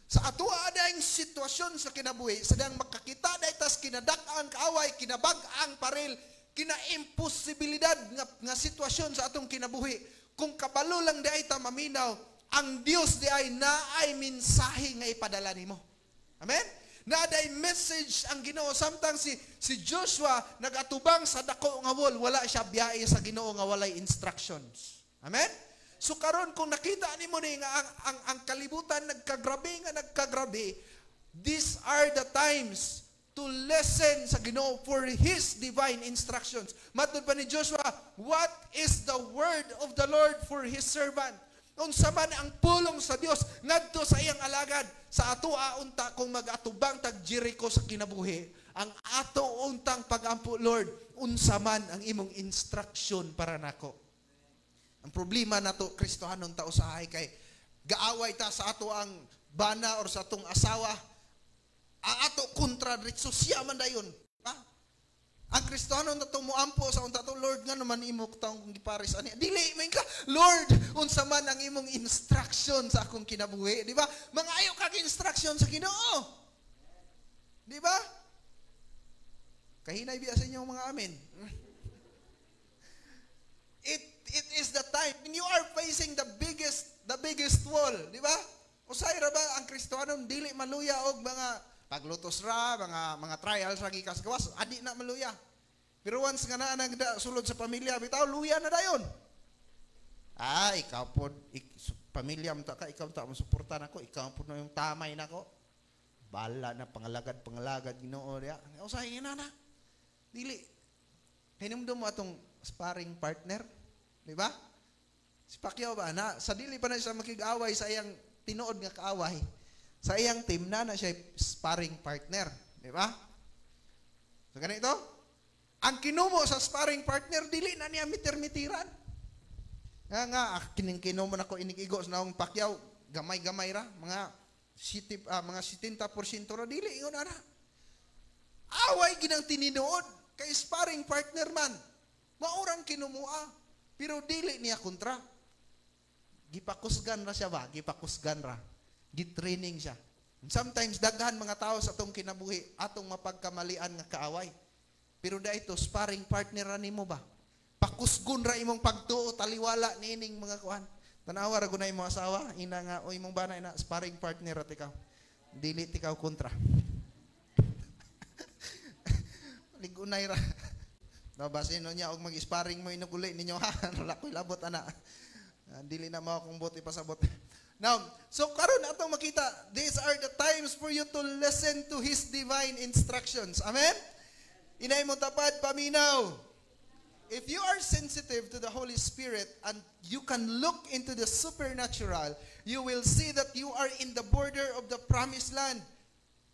Sa ato adayng sitwasyon sa kinabuhi, sadang makakita day tas kinadak-ang kaaway, kinabag-ang paril, kinaimposibilidad nga sitwasyon sa atong kinabuhi. Kung kabalo lang di ay ta maminaw, ang Dios di ay naay mensahe nga ipadala nimo. Amen? Naaday message ang Ginoo. Samtang si Joshua nagatubang sa dako nga wall, wala siya biyahe sa Ginoo nga walay instructions. Amen? So karon kung nakita nimo ni nga ang kalibutan nagkagrabe, these are the times to listen sa Ginoo for His divine instructions. Matod pa ni Joshua, what is the word of the Lord for His servant? Unsa man ang pulong sa Dios ngadto sa iyang alagad, sa ato unta kung mag-atubang tag Jericho sa kinabuhi, ang ato untang pagampo, Lord, unsa man ang imong instruction para nako. Ang problema nato Kristohanon ta usahay kay gaaway ta sa ato ang bana or sa atong asawa. Ang ato kontra diretso siya man dayon. Ha? Ang Kristohanon nato moampo sa unta to, Lord nga naman imo taong giparis ani. Dili man ka, Lord, unsa man ang imong instruction sa akong kinabuhi, di ba? Mangayo kag instruction sa Ginoo. Di ba? Kahinay biya sa inyo mga amen. It is the time when you are facing the biggest wall, di ba? Usay ra ba ang Kristohanon dili maluya og mga paglutos ra, mga trials ra gikas gawas, adi na maluya. Pero once nga naa sulod sa pamilya, bitaw luya na dayon. Ikaw pod pamilya mo ta ka, ikaw ta mo suportahan ako, ikaw pod na yung tamay nako. Bala na pangalagad Ginoo diya. Usay ina na. Dili. Hinumdum mo atong sparring partner, di ba? Si Pacquiao ba na sa dili pa na siya makig-away sa iyang tinuod nga kaaway. Sa iyang team na siya sparring partner, di ba? So ganito, ang kinumo sa sparring partner dili na niya mitir-mitiran. Nga kining kinumo nako inigigo sa naong Pacquiao, gamay-gamay ra, mga 70% ra dili ingon ana. Away ginang tininuod kay sparring partner man. Maurang kinumua, pero dili niya kontra. Gipakusgan ra siya ba? Gipakusgan ra. Gitraining siya. Sometimes daghan mga tao sa atong kinabuhi atong mapagkamalian nga kaaway. Pero dahito sparring partner ra nimo ba? Pakusgon ra imong pagtuo taliwala niining mga kuan. Tanawa ra gunay imong asawa, ina nga o imong bana ina sparring partner ra tikaw. Dili tikaw kontra. Ligunay ra. No basin no niya og mag-sparring mo inuguli ninyo ha. Wala koy labot ana. Dili na mao kung buti pasabot. Now, so karon atong makita, these are the times for you to listen to His divine instructions. Amen? Inay mo tapad, paminaw. If you are sensitive to the Holy Spirit and you can look into the supernatural, you will see that you are in the border of the promised land,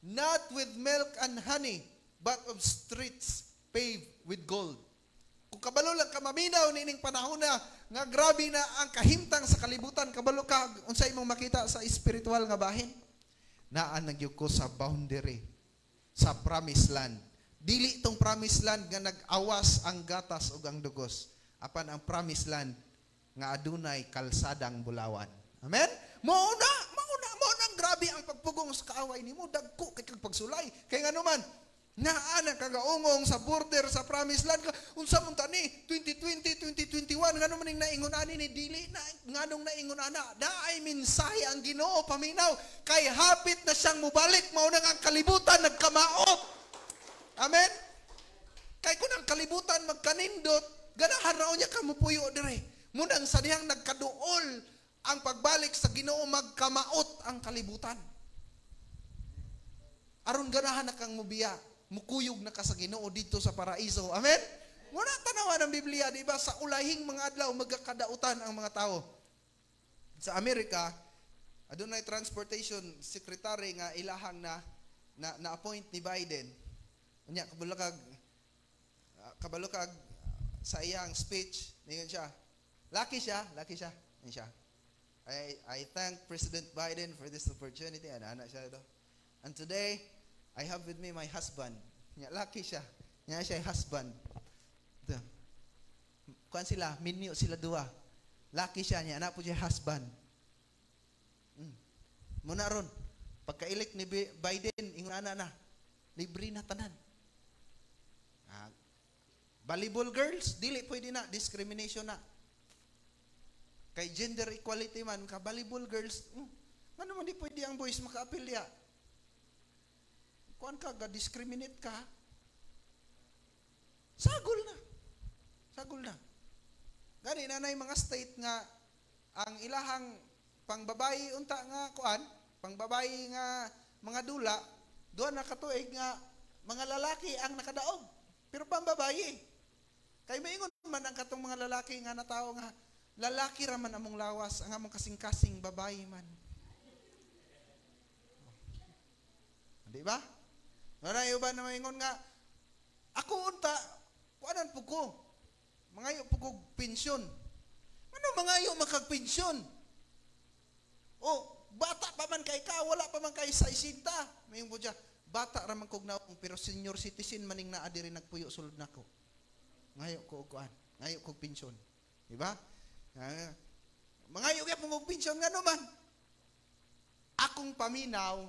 not with milk and honey, but of streets paved with gold. Kung kabalo lang ka maminaw nining panahon na nga grabe na ang kahimtang sa kalibutan, kabalo ka unsay imong makita sa spiritual nga bahin. Naan nagyud ko sa boundary sa promised land. Dili tong promised land nga nag-awas ang gatas ug ang dugos. Apan ang promised land nga adunay kalsadang bulawan. Amen? Mauna ang grabe ang pagpugong sa kaaway nimo, dagko kay kag pagsulay. Kay nganuman naa na kagaungong sa border sa promised land ka unsa man tani 2020 2021 ngano man ning naingon ani ni dili na nganong naingon ana daay mensahe ang Ginoo paminaw kay hapit na siyang mubalik mao nang ang kalibutan nagkamaot. Amen. Kay kun ang kalibutan magkanindot ganahan ra unya ka mupuyo dire munang sa dihang nagkaduol ang pagbalik sa Ginoo magkamaot ang kalibutan aron ganahan na kang mubiya mukuyog na ka sa Ginoo dito sa paraiso. Amen? Muna tanawa ng Biblia, di ba? Sa ulahing mga adlaw, magkakadautan ang mga tao. Sa Amerika, adunay transportation secretary nga ilahang na-appoint ni Biden. Unya, kabalukag sa iyang speech, niyon siya. Lucky siya. Niyon siya. I thank President Biden for this opportunity. Ana siya do. And today, I have with me my husband. Lucky siya. Niya siya husband. Kuan sila, minyo sila dua. Lucky siya niya, anak po siya husband. Muna ron, pagka-elect ni Biden, ingon na, libre na tanan. Volleyball girls, dili pwede na, discrimination na. Kay gender equality man, ka volleyball girls, ano man di pwede ang boys maka-appeal diya. Kuan ka, ga-discriminate ka, sagol na. Gani, nanay mga state nga, ang ilahang pangbabayi unta nga, kuan, pangbabayi nga mga dula, doon nakatuig nga, mga lalaki ang nakadaog. Pero pambabayi. Kay maingon man ang katong mga lalaki nga natao nga, lalaki raman among lawas, ang among kasing-kasing babayi man. Di ba? Nanayo ba na maingon nga, ako unta, kuanan po ko, mangayo po ko pensyon. Ano mangayo makagpensyon? O, bata pa man kay ka, wala pa man kay sa isinta. Mayroon po dyan, bata raman kog naong, pero senior citizen maning naa diri nagpuyo sulod nako. Ngayo ko kuan, ngayo kog pensyon. Di ba? Mangayo kay pong pensyon nga naman. Akong paminaw,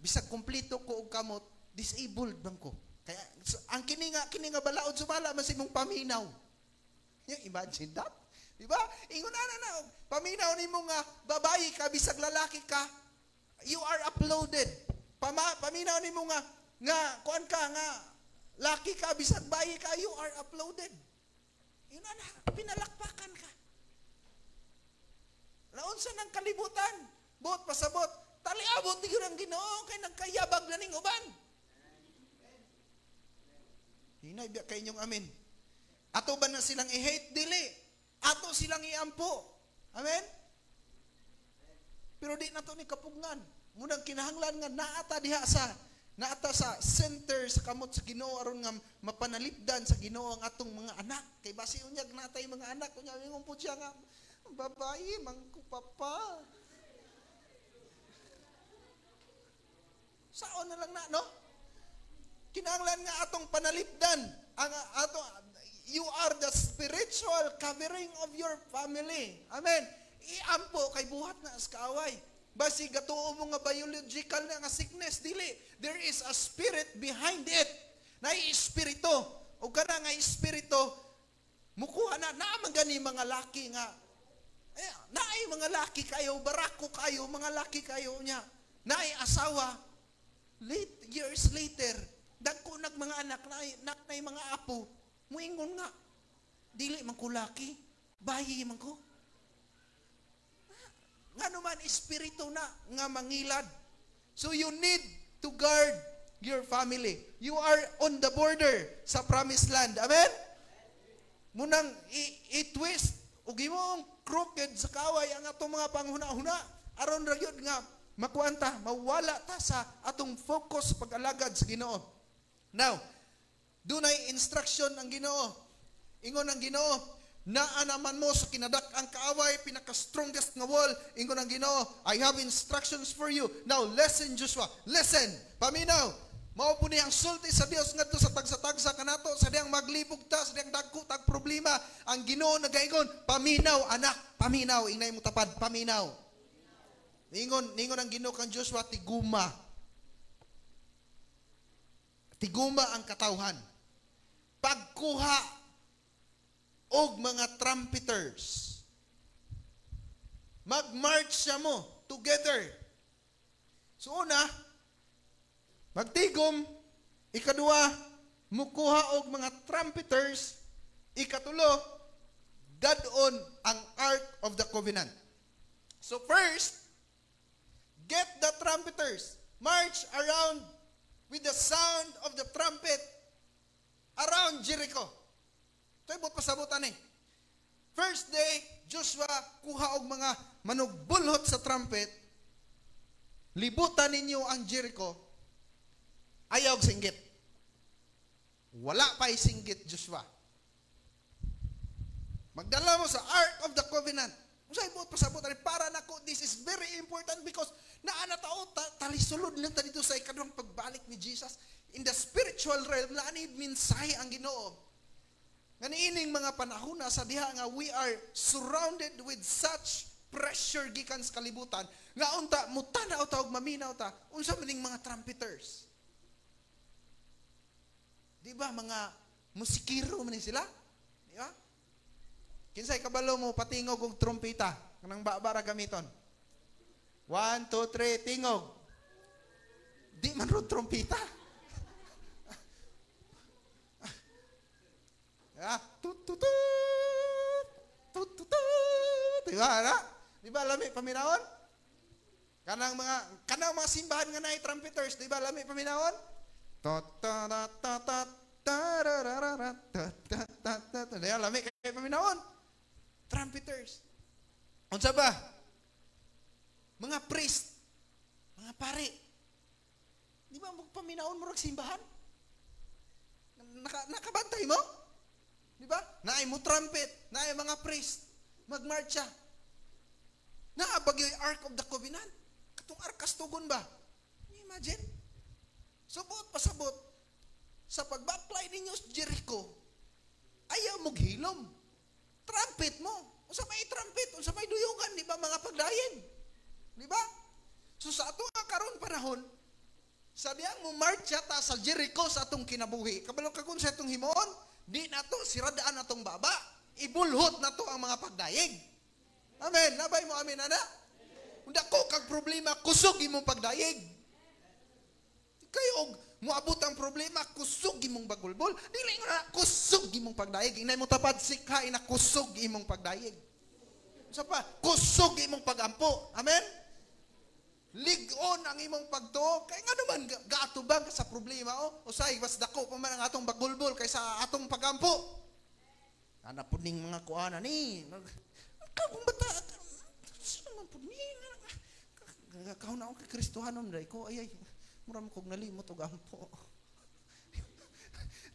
bisag kumpleto ko og kamot, disabled bang ko. Kaya ang kini nga balaod sumala mas imong paminaw. Imagine that. Di ba? Ingon na paminaw nimo nga babayi ka bisag lalaki ka, you are uploaded. Paminaw nimo nga kuan ka nga laki ka bisag bayi ka, you are uploaded. Yun na, pinalakpakan ka. Laon sa nang kalibutan, bot pasabot, taliabot di ang Ginoo kay nagkayabag na ning uban. Hinay biya kay inyong amen. Ato ba na silang i-hate? Dili. Ato silang i-ampo. Amen? Pero di na to ni kapugnan. Munang kinahanglan nga naata sa center sa kamot sa Ginoo aron nga mapanalipdan sa Ginoo ang atong mga anak. Kay basi unyag natay mga anak unya ingon po siya nga babayi mangko papa. Saon na lang na, no? Kinahanglan nga atong panalipdan ang you are the spiritual covering of your family. Amen. Iampo kay buhat na sa kaaway. Basi gatuo mo nga biological na nga sickness, dili. There is a spirit behind it. Naay espiritu. O kana nga espiritu, mukuha na naman gani mga laki nga. Naay mga laki kayo, barako kayo, mga laki kayo niya. Naay asawa, years later, dagko nag mga anak, naay mga apo, muingon nga, dili man ko laki, bayi man ko. Nga naman, espiritu na nga mangilad. So you need to guard your family. You are on the border sa promised land. Amen? Munang i-twist, ugi mo ang crooked sa kaway ang atong mga panghuna-huna. Aron ra gyud nga makuanta, mawala ta sa atong focus pag-alagad sa Ginoo. Now, dunay instruction ang Ginoo. Ingon ang Ginoo, naa naman mo sa kinadak ang kaaway, pinaka-strongest nga wall, ingon ang Ginoo, I have instructions for you. Now, listen, Joshua. Listen. Paminaw. Mao po niyang sulti sa Dios ngadto sa tagsa-tagsa kanato, sa diyang maglibog ta, sa diyang dagko tag problema. Ang Ginoo nagaingon, paminaw, anak, paminaw. Ingnay mo tapad, paminaw. Ningon ang Ginoo kang Joshua, tiguma. Tiguma ang katawhan. Pagkuha og mga trumpeters. Mag-march siya mo together. So una, magtigom. Ikadua, mukuha og mga trumpeters. Ikatulo, dadon ang Ark of the Covenant. So first, get the trumpeters. March around with the sound of the trumpet around Jericho. Ito'y pasabutan eh. First day, Joshua kuha og mga manugbulhot sa trumpet. Libutan ninyo ang Jericho. Ayaw singgit. Wala pa'y singgit, Joshua. Magdala mo sa Ark of the Covenant. Usay buot pasabutan para nako, this is very important because naana tao talisulod lang ta dito sa ikaduhang pagbalik ni Jesus. In the spiritual realm, naanid minsay ang Ginoo. Ganiining mga panahon na sa diha nga we are surrounded with such pressure gikan sa kalibutan nga unta mutanaw ta og maminaw ta unsa maning mga trumpeters. Di ba mga musikiro man sila? Di ba? Kinsay kabalo mo patingog og trumpeta kanang babara gamiton. 1 2 3 tingog. Di man ro trumpeta. Tututut. Di ba lami paminawon? Kanang mga simbahan nga naay trumpeters, di ba lami paminawon? Di ba lami kay paminawon? Trumpeters. Unsa ba? Mga priest, mga pare. Di ba magpaminawon mo rag simbahan? Nakabantay mo? Di ba? Naay mo trumpet, naay mga priest, magmarcha. Naabag yung Ark of the Covenant. Katong arkas tugon ba? Can you imagine? Subot pasabot. Sa pagbaklay ninyo sa Jericho, ayaw mo hilom. Trumpet mo. Unsa may trumpet, unsa may duyugan, di ba mga pagdayen? Di ba? So sa ato nga karon panahon, sabihan mo marcha ta sa Jericho sa atong kinabuhi. Kabalo ka kung sa atong himoon, di na to, siradaan na tong baba. Ibulhot na to ang mga pagdayeg. Amen. Nabay mo amin, ana? Unda ko kag problema, kusog imong pagdayeg. Kayo, muabot ang problema, kusog imong bagulbol. Dili nga, kusog imong pagdayeg. Inay mo tapad, sikhain na kusog imong pagdayeg. Sa pa, kusog imong pagampo. Amen? Ligon ang imong pagtuo. Kaya nga naman, gaatubang ka sa problema, usay, mas dako pa man ang atong bagulbol kaysa atong pagampo. Ana po ning mga kuana ni. Kung bata, saan man po ni? Kahon ako kay Kristohanon, day ko, ay, muram kong nalimot o gampo.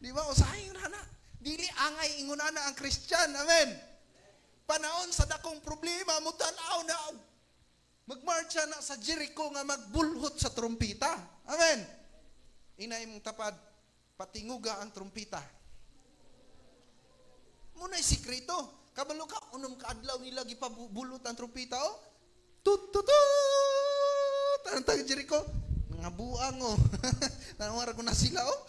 Di ba, usahay yun, hana. Dili angay ingunana ang Christian, amen. Panahon sa dakong problema, mutanaw na magmarcha na sa Jericho nga magbulhot sa trumpita. Amen. Inay mong tapad, patinguga ang trumpita. Muna'y sikreto. Kabalo ka, unong kaadlaw nila gipabulot ang trumpita, oh. Tut-tut-tut! Tanang Jericho, nga buang oh. Tanawara ko na sila oh.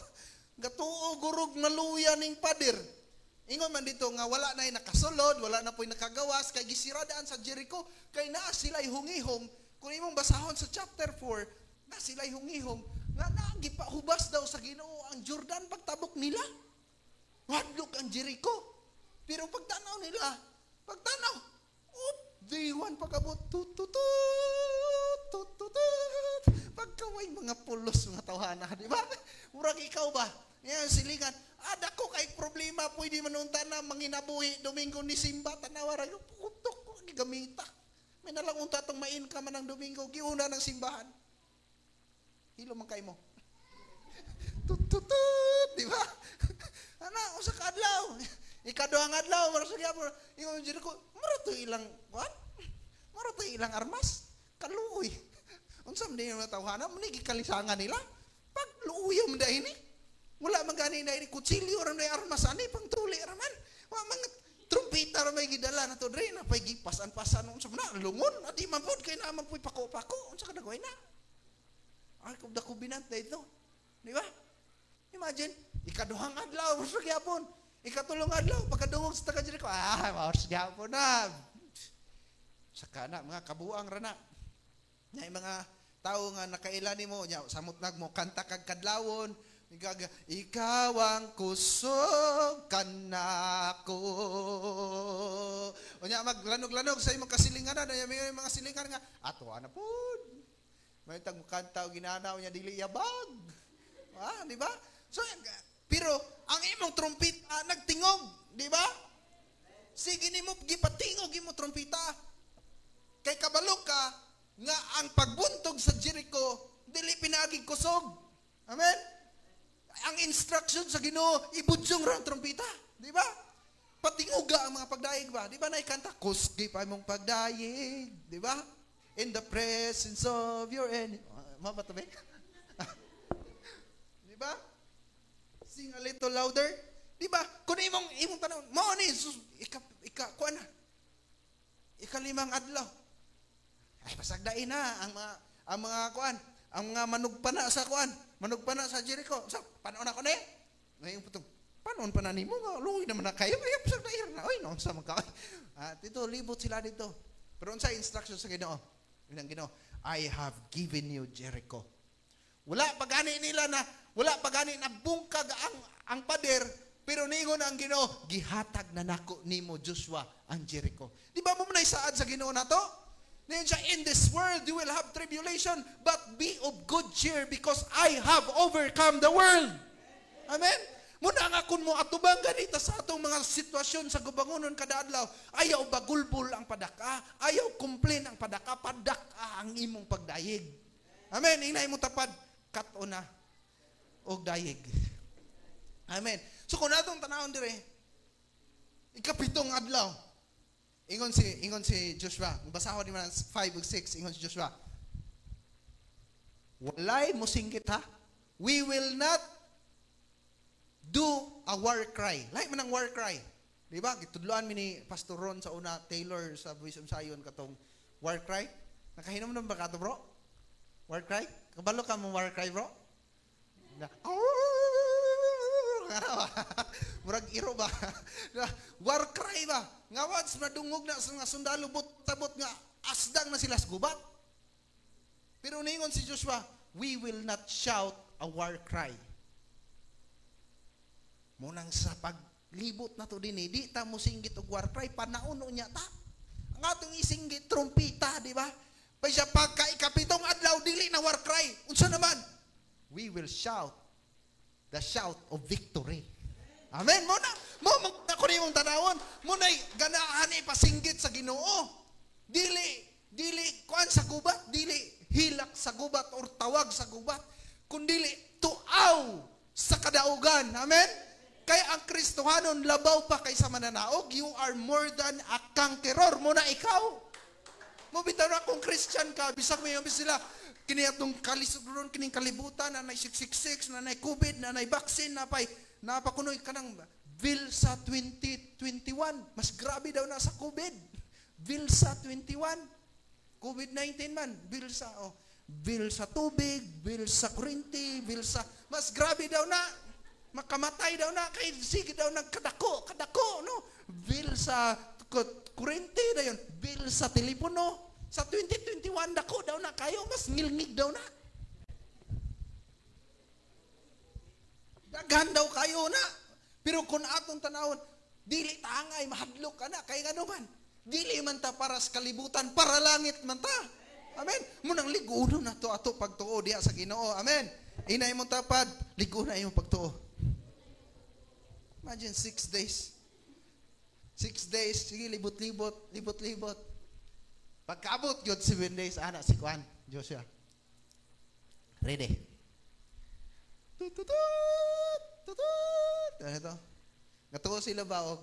Gatuo gurog naluya ning pader. Ingon man dito nga wala na nakasulod, wala na po'y nakagawas, kay gisiradaan sa Jericho, kay naa sila'y hungihong. Kung imong basahon sa chapter 4, na sila'y hungihong, nga nagipahubas daw sa Ginoo ang Jordan pagtabok nila. Wadlok ang Jericho. Pero pagtanaw nila, day one pagkabot, pagkaway mga pulos, mga tawhana, di ba? Murag ikaw ba? Yan, silingan. Dako kay problema, pwede manunta na, manginabuhi, Domingo ni Simba, tanawara, putok ko, gigamita. May nalang unta itong main ka man ng Domingo, giuna ng simbahan. Hilo man kayo mo. Di ba? Usa ka adlaw. Ikaduhang adlaw, marasa gyapon. Ingon jud ko, marato ilang kuan? Marato ilang armas. Kaluoy. Unsa man dinyo tawhana, muni gikalisangan nila. Pag luuyam da ini. Wala man gani na ini kutsilyo ra may armas ani pang tuli ra man. Wa mga trumpeta ra may gidala na to dre na pay gipasan-pasan unsa man lungon adi man pud kay naman puy pako-pako unsa ka dagway na. Ay kubda kubinat dito. Di ba? Imagine, ikaduhang adlaw, marasa gyapon. Ikatulong adlaw, pagkadungog sa taga Jericho, maors gyapon na. Saka na, mga kabuang rana. Nya mga tao nga nakailani mo, nya samot nagmo kanta kag kadlawon, ikaw ang kusog kanako. O nya maglanog-lanog sa imong kasilinganan, nya may mga silingan nga ato ana pud. May tag kanta og ginanaw nya dili yabag. Di ba? So pero ang imong trompeta nagtingog, di ba? Sige nimo gipatingog imo trompeta. Kay kabalo ka nga ang pagbuntog sa Jericho dili pinagi kusog. Amen. Ang instruction sa Ginoo ibudyong ra ang trompeta, di ba? Patinguga ang mga pagdaig ba? Di ba naikanta kusgi pa imong pagdaig, di ba? In the presence of your enemy. Mabata ba? Di ba? Sing a little louder. Di ba? Kung imong tanong, mo ni kuan na. Ikalimang adlaw. Ay pasagdain na ang mga kuan, ang mga manugpana sa kuan, manugpana sa Jericho. So, panon ako ni. Ngayon putong, panon pa na nimo nga luoy naman na kayo. Ay pasagdain na. Oy, noon sa mga dito libot sila dito. Pero unsa instruction sa Ginoo? Inang Ginoo, I have given you Jericho. Wala pagani nila na bungkag ang pader, pero ningon ang Ginoo, gihatag na nako nimo Joshua ang Jericho. Di ba mo manay saad sa Ginoo nato? Niyon siya, in this world you will have tribulation, but be of good cheer because I have overcome the world. Amen? Muna nga kun mo atubang ganita sa atong mga sitwasyon sa gubangonon kada adlaw, ayaw bagulbol ang padaka, ayaw kumplain ang padaka, padaka ang imong pagdayeg. Amen? Inay mo tapad, kato na og dayeg. Amen. So kung natong tanawon dire, ikapitong adlaw. Ingon si Joshua, basahon ni man 5 ug 6, ingon si Joshua. Walay mo singgit ha. We will not do a war cry. Like man ang war cry. Di ba? Gitudloan mi ni Pastor Ron sa una, Taylor sa Voice of Zion katong war cry. Nakahinom na ba kato, bro? War cry? Kabalo ka mo war cry, bro? Murag iro ba? War cry ba? Nga once madungog na sa mga sundalo tabot nga asdang na sila sa gubat. Pero ningon si Joshua, we will not shout a war cry. Munang sa paglibot na to din, di ta mo singgit og war cry, panauno niya ta. Ang atong isinggit, trumpita, di ba? Pa siya pagka ikapitong adlaw, dili na war cry. Unsa naman? We will shout the shout of victory. Amen. Mo ko nimong tanawon, mo nay ganahan ipasinggit sa Ginoo. Dili kuan sa gubat, dili hilak sa gubat or tawag sa gubat, kundi tuaw sa kadaugan. Amen. Kaya ang Kristohanon labaw pa kaysa mananaog. You are more than a conqueror. Mo na ikaw. Mo bitaw na kung Christian ka, bisag mo yung sila kiniyatong kalisugron, kining kalibutan, na nay 666, na nay COVID, na nay vaccine, napakunoy ka ng Vilsa 2021. Mas grabe daw na sa COVID. Vilsa 21. COVID-19 man. Vilsa, bill sa tubig, bill sa kuryente, bill sa mas grabe daw na makamatay daw na kay sige daw nagkadako no, bill sa kuryente na yun, bill sa telepono sa 2021 dako daw na kayo, mas ngilngig daw na, daghan daw kayo na. Pero kung atong tanawon, dili tangay mahadlok ka na kay ngano man, dili man ta para sa kalibutan, para langit man ta. Amen. Munang liguno na to ato pagtuo diha sa Ginoo. Amen. Inay mo tapad, ligo na imong pagtuo. Imagine 6 days. 6 days, sige libot-libot. Pagkaabot gyud 7 days ana si Juan, Joshua. Ready. Tutut. Ano ito? Natuo sila baog.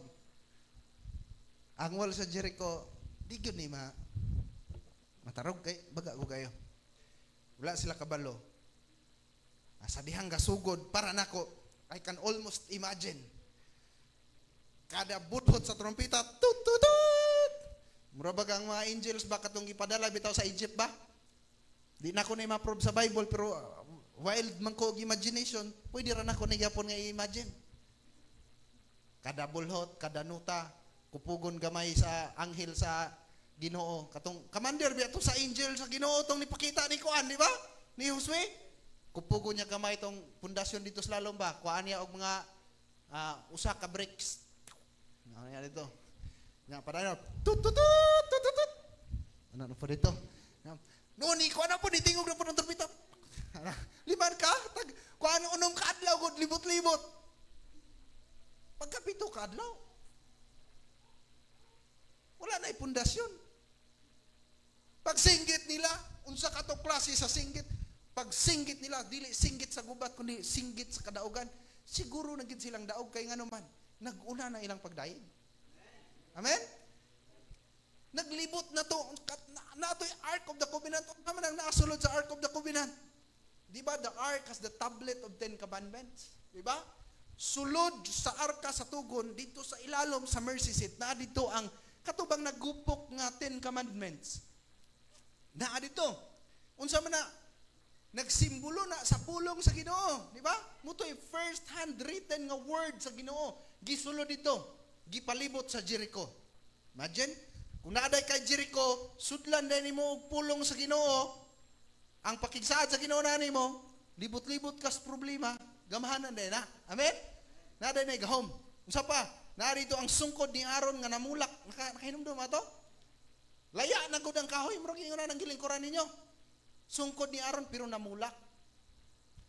Ang wall sa Jericho, di gyud ni matarog kay baga ko kayo. Wala sila kabalo. Sa dihang gasugod para nako, I can almost imagine. Kada budhot sa trompeta, tutut. Mura ba ang mga angels ba katong gipadala bitaw sa Egypt ba? Di na ko na ma-prove sa Bible pero wild man ko imagination, pwede ra nako ni gyapon nga i-imagine. Kada bulhot, kada nuta, kupugon gamay sa anghel sa Ginoo. Katong commander biya to sa angel sa Ginoo tong nipakita ni Kuan, di ba? Ni Josue. Kupugon niya gamay tong pundasyon dito sa lalom ba? Kuan niya og mga usa ka bricks. Ano niya dito? Nga para tutut. Ano pa dito? No ni kuan na po ditingog na po ng trompeta. Liman ka? Kuan unom ka adlaw gud libot-libot. Pagkapito ka adlaw. Wala na pundasyon. Pagsinggit nila, unsa ka to klase sa singgit? Pagsinggit nila, dili singgit sa gubat kundi singgit sa kadaugan. Siguro nagid silang daog kay ngano man, naguna na ilang pagdayon. Amen? Naglibot na to, nato'y Ark of the Covenant. Ano naman ang nakasulod sa Ark of the Covenant? Di ba, the Ark has the tablet of 10 commandments? Di ba? Sulod sa arka sa tugon, dito sa ilalom sa mercy seat, na dito ang katubang nagupok nga 10 commandments. Na dito. Unsa man na, nagsimbolo na sa pulong sa Ginoo. Di ba? Muto'y first hand written nga word sa Ginoo. Gisulod dito. Gipalibot sa Jericho. Imagine, kung naaday kay Jericho, sudlan na nimo og pulong sa Ginoo, ang pakigsaad sa Ginoo na nimo, libot-libot kas problema, gamahanan din na. Amen? Naaday na gahom. Unsa pa? Narito ang sungkod ni Aaron nga namulak. Nakahinumdum ato? Laya na gud ang kahoy, murag ingon na nang gilingkuran ninyo. Sungkod ni Aaron pero namulak.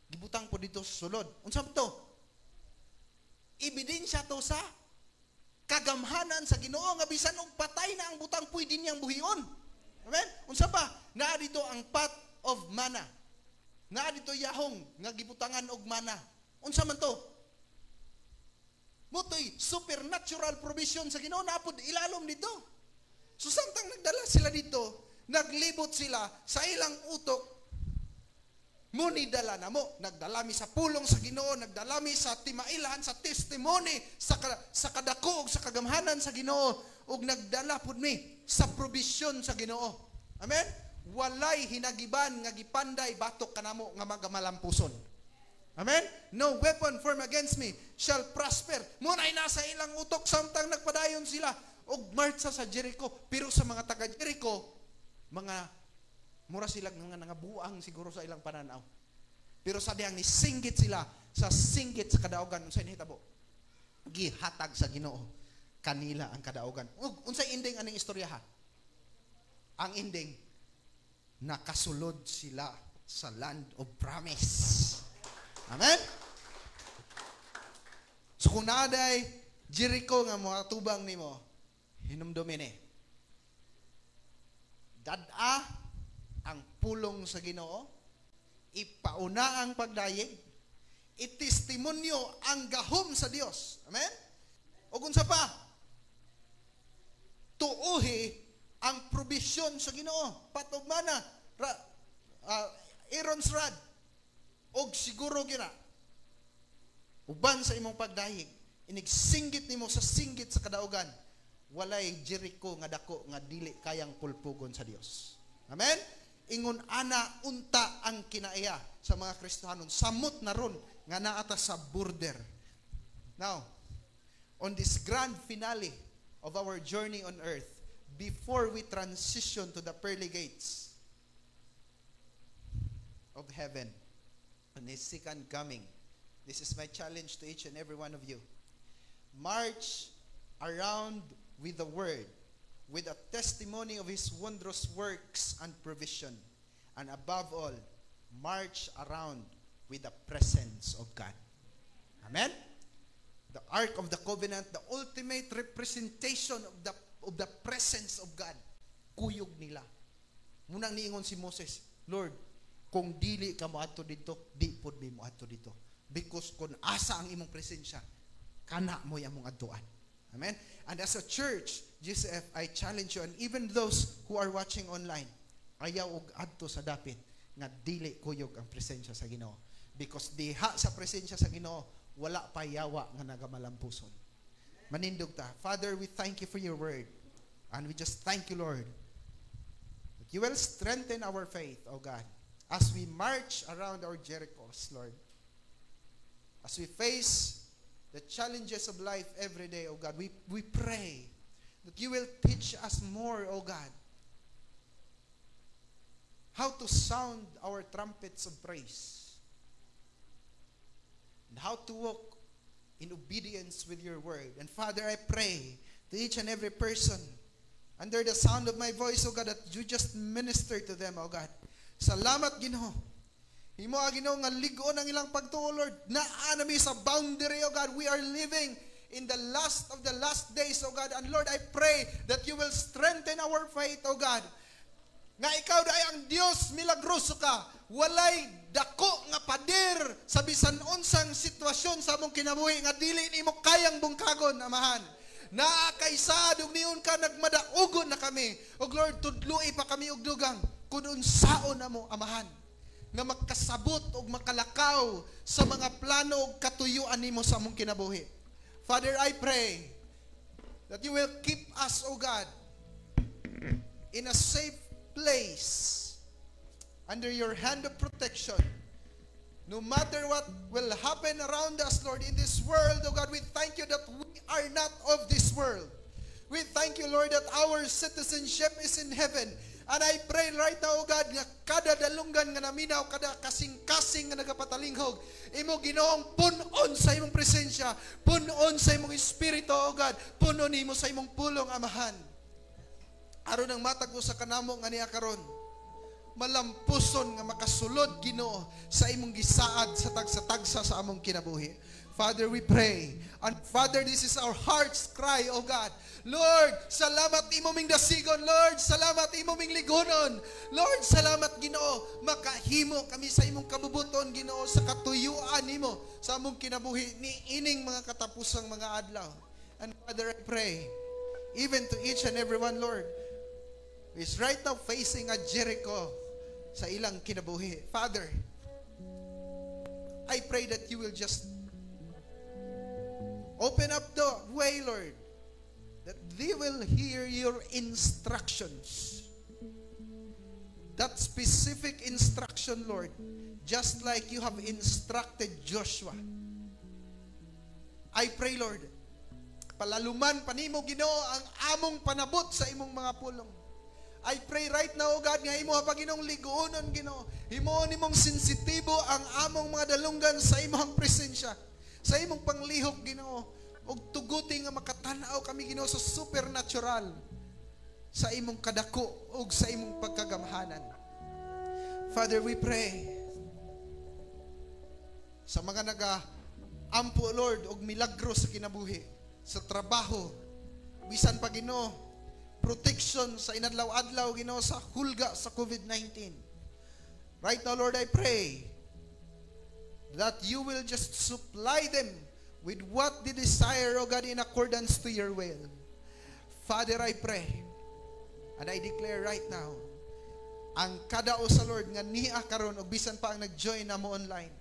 Gibutang po dito sa sulod. Unsa to? Ebidensya to sa kagamhanan sa Ginoo nga bisan og patay na ang butang pwede niyang buhion. Amen? Unsa pa? Naa dito ang pot of manna. Naa dito yahong nga gibutangan og manna. Unsa man to? Mutoy supernatural provision sa Ginoo naapod ilalom dito. So samtang nagdala sila dito, naglibot sila sa ilang utok. Muni dala na mo, nagdalami sa pulong sa Ginoo, nagdalami sa timailan, sa testimony, sa kadako, sa kagamhanan sa Ginoo, ug nagdala pud mi sa provision sa Ginoo. Amen? Walay hinagiban nga gipanday batok kanamo nga magamalampuson. Amen? No weapon formed against me shall prosper. Muna'y nasa ilang utok samtang nagpadayon sila og marcha sa Jericho. Pero sa mga taga Jericho, mga mura sila nga nangabuang siguro sa ilang pananaw. Pero sa diyang ni singgit sila sa singgit sa kadaugan unsay nahitabo? Gihatag sa Ginoo kanila ang kadaugan. Ug unsay ending aning istorya ha? Ang ending nakasulod sila sa land of promise. Amen? So kung naaday Jericho nga mga tubang nimo, hinumdumin dad-a ang pulong sa Ginoo, ipauna ang pagdayeg, itestimonyo ang gahom sa Dios. Amen? O unsa pa? Tuuhi ang provision sa Ginoo. Patog mana, Aaron's rod, og siguro gina. Uban sa imong pagdayeg, inigsinggit nimo sa singgit sa kadaugan, walay Jericho nga dako nga dili kayang pulpugon sa Dios. Amen? ingon ana unta ang kinaiya sa mga Kristiyanon. Samot na ron nga naata sa border. Now, on this grand finale of our journey on earth, before we transition to the pearly gates of heaven, on His second coming, this is my challenge to each and every one of you. March around with the Word, with a testimony of His wondrous works and provision. And above all, march around with the presence of God. Amen? The Ark of the Covenant, the ultimate representation of the presence of God. Kuyog nila. Munang niingon si Moses, Lord, kung dili ka moadto dito, di pod mi moadto dito. Because kung asa ang imong presensya, kana mo yang mong adtuan. Amen? And as a church, GCF, I challenge you, and even those who are watching online, ayaw og adto sa dapit nga dili kuyog ang presensya sa Ginoo. Because diha sa presensya sa Ginoo, wala pa yawa nga nagamalampuson. Manindog ta. Father, we thank you for your word. And we just thank you, Lord, that you will strengthen our faith, O God, as we march around our Jerichos, Lord. As we face the challenges of life every day, O God, we pray that you will teach us more, O God, how to sound our trumpets of praise and how to walk in obedience with your word. And Father, I pray to each and every person under the sound of my voice, O God, that you just minister to them, O God. Salamat, Ginoo. Himo Ginoo nga ligon ang ilang pagtuo, Lord. Naa nami sa boundary, O God. We are living in the last of the last days, O God. And Lord, I pray that you will strengthen our faith, O God. Nga ikaw ay ang Dios, milagroso ka. Walay dako nga pader sa bisan unsang sitwasyon sa among kinabuhi nga dili nimo kayang bungkagon, Amahan. Naakaysad ug niun ka nagmadaugon na kami. Og Lord, tudloi pa kami og dugang kun unsaon namo, Amahan, nga makasabot og makalakaw sa mga plano ug katuyuan nimo sa among kinabuhi. Father, I pray that you will keep us, O God, in a safe place under your hand of protection. No matter what will happen around us, Lord, in this world, oh God, we thank you that we are not of this world. We thank you, Lord, that our citizenship is in heaven. And I pray right now, oh God, nga kada dalunggan nga naminaw, kada kasing-kasing nga nagapatalingkog, imo Ginoong punon sa imong presensya, punon sa imong espiritu, oh God, punon imo sa imong pulong, Amahan. Aron ang matag sa kanamo nga niya karon, malampuson nga makasulod, Ginoo, sa imong gisaad sa tagsa-tagsa sa among kinabuhi. Father, we pray. And Father, this is our heart's cry, oh God. Lord, salamat imo ming dasigon. Lord, salamat imo ming ligonon. Lord, salamat, Ginoo, makahimo kami sa imong kabubuton, Ginoo, sa katuyuan nimo sa among kinabuhi ni ining mga katapusang mga adlaw. And Father, I pray, even to each and every one, Lord, who is right now facing a Jericho sa ilang kinabuhi. Father, I pray that you will just open up the way, Lord, that they will hear your instructions. That specific instruction, Lord, just like you have instructed Joshua. I pray, Lord, palaluman panimo, Ginoo, ang among panabot sa imong mga pulong. I pray right now, God, nga imo pa Ginoong liguonon, Ginoo. Himo nimong sensitibo ang among mga dalunggan sa imong presensya, sa imong panglihok, Ginoo. Og tuguti nga makatanaw kami, Ginoo, sa supernatural, sa imong kadako og sa imong pagkagamhanan. Father, we pray sa mga naga-ampo, Lord, og milagro sa kinabuhi, sa trabaho, bisan pa, Ginoo, protection sa inadlaw-adlaw, Ginoo, sa hulga sa COVID-19. Right now, Lord, I pray that you will just supply them with what they desire, O God, in accordance to your will. Father, I pray and I declare right now, ang kadao sa Lord nga niya karon o bisan pa ang nag-join na mo online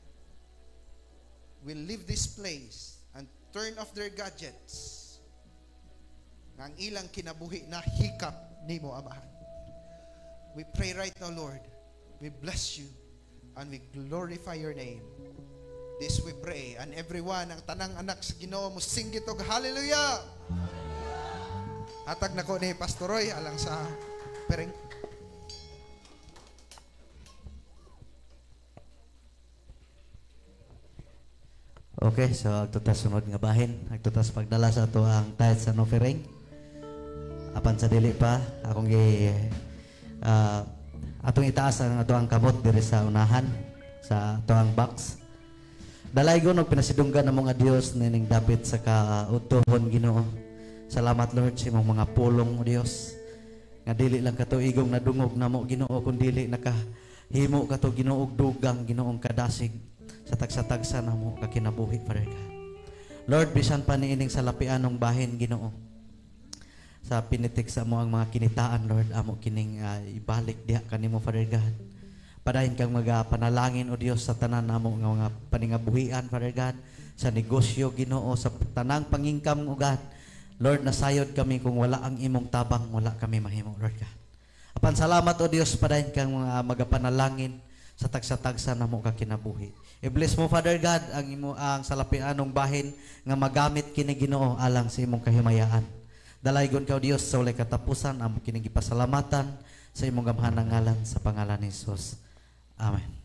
will leave this place and turn off their gadgets. Ang ilang kinabuhi na hikap nimo, Amahan. We pray right now, Lord, We bless you and we glorify your name. This we pray. And everyone, ang tanang anak sa Ginoo mo singgit og hallelujah. Hatag nako ni Pastor Roy alang sa pereng. Okay, so agtutas sunod nga bahin, agtutas pagdala sa ato ang tithes and offering. Apan sa dili pa akong atong itaas ang ato ang kamot diri sa unahan sa ato ang box. Dalaygon og pinasidunggan namong nga Dios nining dapit sa kautuhon Ginoo. Salamat Lord sa imong mga pulong o Dios. Nga dili lang katuigong nadungog namo Ginoo kundi dili nakahimo kato Ginoo og dugang Ginoong kadasig sa tagsa-tagsa namo kakinabuhi Father God. Lord, bisan pa niining sa lapianong bahin Ginoo. Sa pinitik sa mo ang mga kinitaan Lord, amo kining ibalik diha kanimo Father God. Padayon kang panalangin o Dios sa tanan namo nga mga paningabuhian Father God, sa negosyo Ginoo, sa tanang pangingkam o God. Lord, nasayod kami kung wala ang imong tabang, wala kami mahimo Lord God. Apan salamat o Dios, padayon kang mga magapanalangin sa tagsa-tagsa namo ka kinabuhi. I-bless mo Father God ang imo ang salapianong bahin nga magamit kini Ginoo alang sa imong kahimayaan. Dalaygon ka o Dios sa walay katapusan amo kining gipasalamatan sa imong gamhanang ngalan sa pangalan ni Jesus. Amen.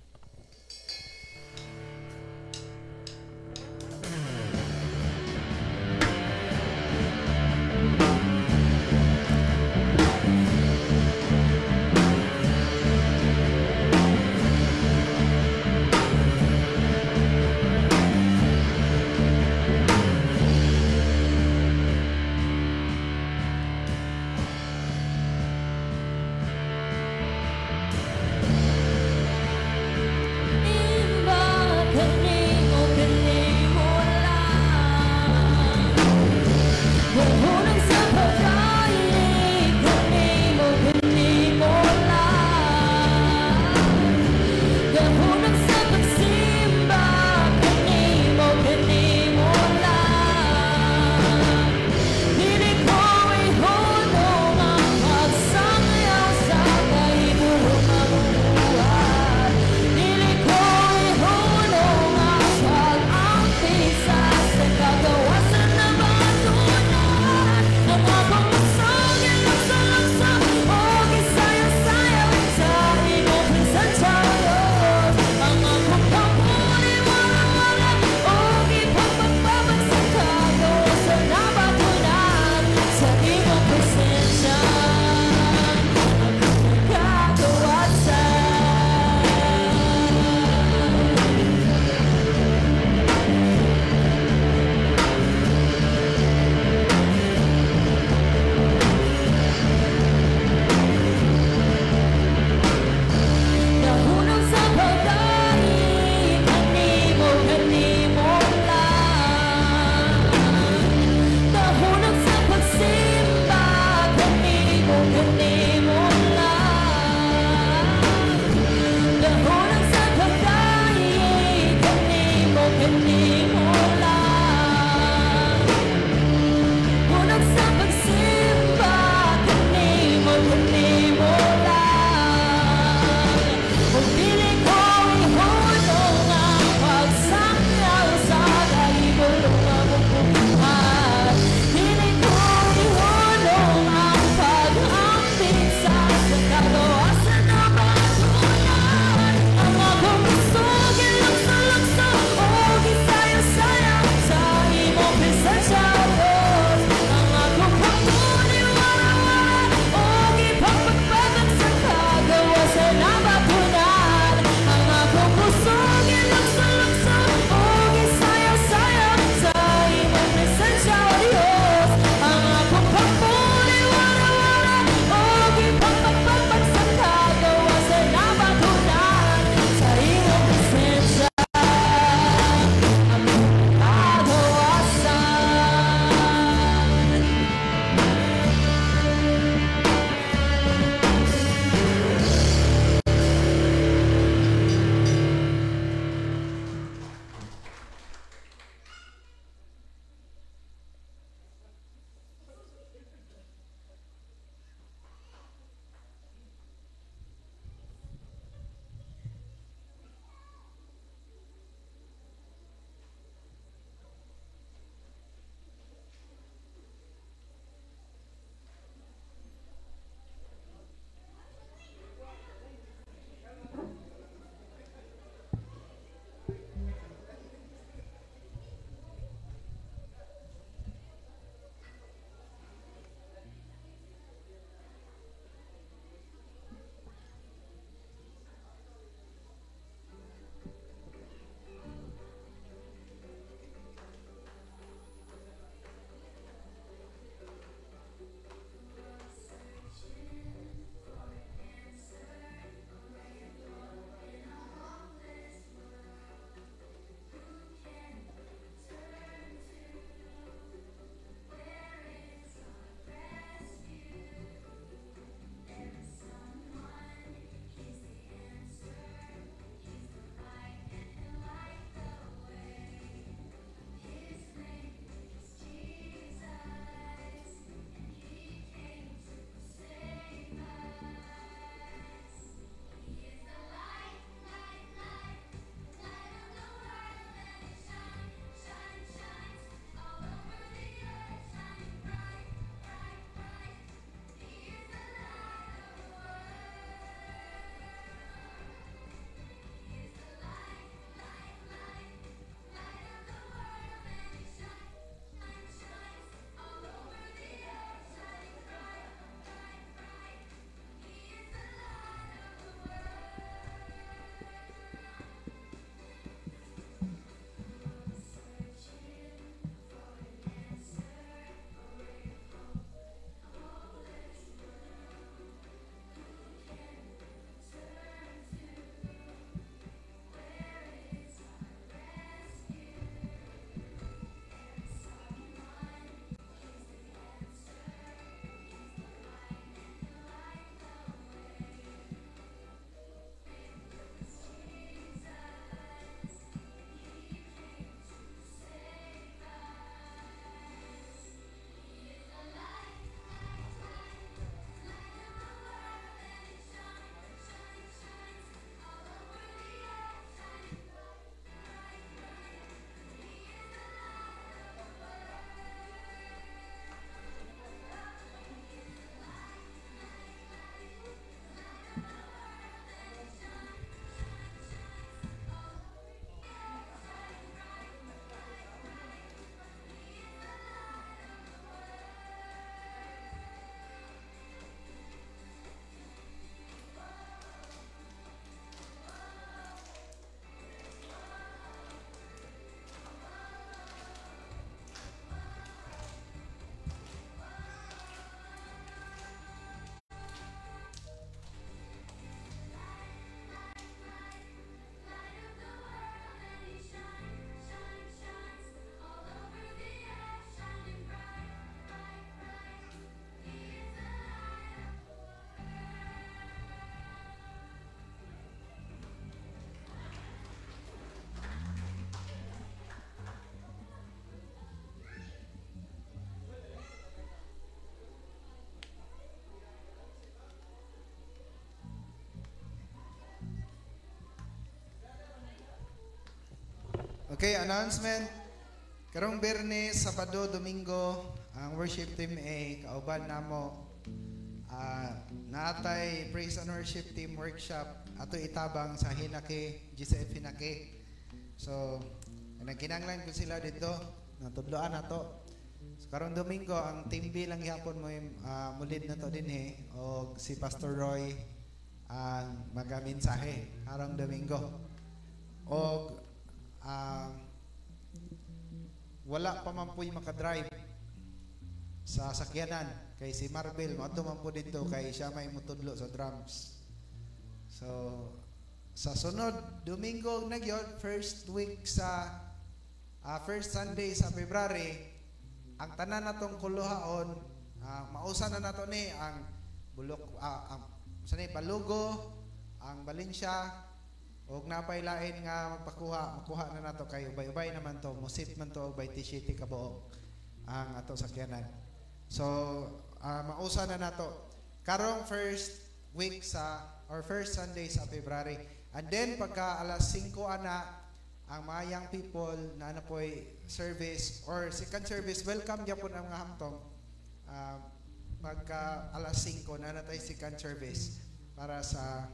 Okay, announcement. Karong Biyernes, Sabado, Domingo, ang worship team ay kauban namo. Naatay praise and worship team workshop ato itabang sa Hinake, GCF Hinake. So, nagkinanglan ko sila dito, natudloan nato. So, karong Domingo, ang team B lang gihapon mo mulid na to din o si Pastor Roy ang magaminsahe karong Domingo. O wala pa man po'y makadrive sa sakyanan kay si Marvel mato man po dito kay siya may mutudlo sa drums. So sa sunod Domingo na gyud, first Sunday sa February, ang tanan natong kuluhaon mausa na nato ni ang bulok sanay Balugo, ang Valencia, og napay lain nga makuha na nato kay ubay-ubay naman to, musit man to og 27 ka buok ang ato sakyanan. So mausa na nato karong first Sunday sa February. And then pagka alas 5 ana ang mga young people na napoy service or second service, welcome gyapon ang mga hamtong. Pagka alas 5 na natay second service para sa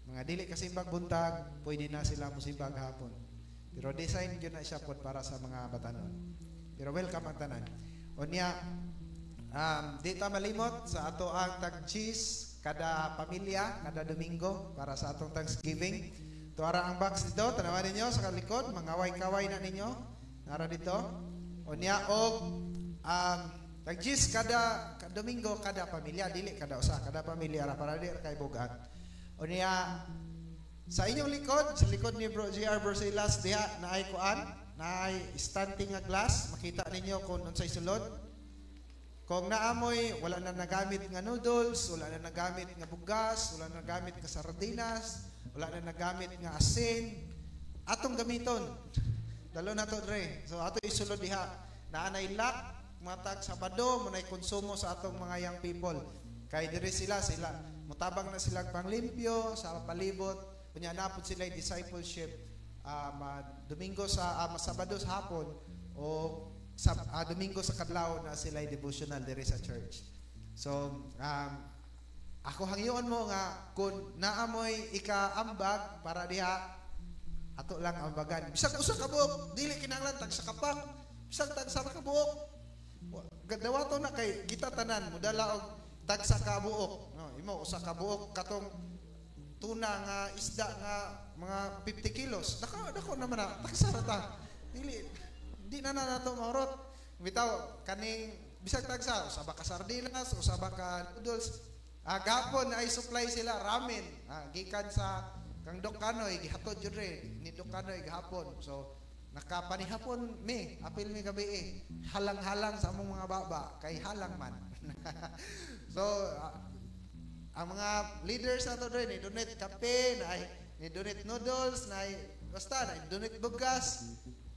mga dili kasimbag buntag, pwede na sila musimbag hapon. Pero design yun na siya po para sa mga batanon. Pero welcome ang tanan. Unya, di ta malimot sa ato ang tag-cheese kada pamilya, kada Domingo para sa atong Thanksgiving. Tuara ang box dito, tanawan ninyo sa kalikod, mga kaway na ninyo. Nara dito. Unya, tag-cheese kada Domingo, kada pamilya, dili kada usa, kada pamilya para di kay bugat. O niya, sa inyong likod, sa likod ni Bro J.R. Borsilas, diha, naay kuan, naay stunting nga glass, makita ninyo kung unsay sulod. Kung naamoy, wala na nagamit nga noodles, wala na nagamit nga bugas, wala na nagamit nga sardinas, wala na nagamit nga asin, atong gamiton. Dalo na to dre. So ato isulod diha, naanay lock, matag Sabado, munay konsumo sa atong mga young people. Kay diri sila mutabang na sila panglimpyo sa palibot, kunya napod sila discipleship Domingo sa Sabado sa hapon o Domingo sa kadlaw na sila devotional diri sa church. So ako hangyoon mo nga kung naamoy ika-ambag para diha ato lang ambagan. Bisag usa ka buok, dili kinahanglan tag sa kapak, bisag tag sa kabuok. Gadawato na kay kita tanan mudala og tag sa kabuok. No, imo usa ka buok katong tuna nga isda nga mga 50 kilos. Dako naman na tagsara ta. Di na nato mahurot. Bitaw kaning bisag tagsa usaba ka sardinas, usaba ka noodles. Gapon ay supply sila ramen. Gikan sa kang Doc Kanoy gihatod jud re ni Doc Kanoy gahapon. So nakapanihapon apil mi gabi halang-halang sa among mga baba kay halang man. So ang mga leaders nato rin ni-donate kape, ni-donate noodles, basta ni-donate bugas.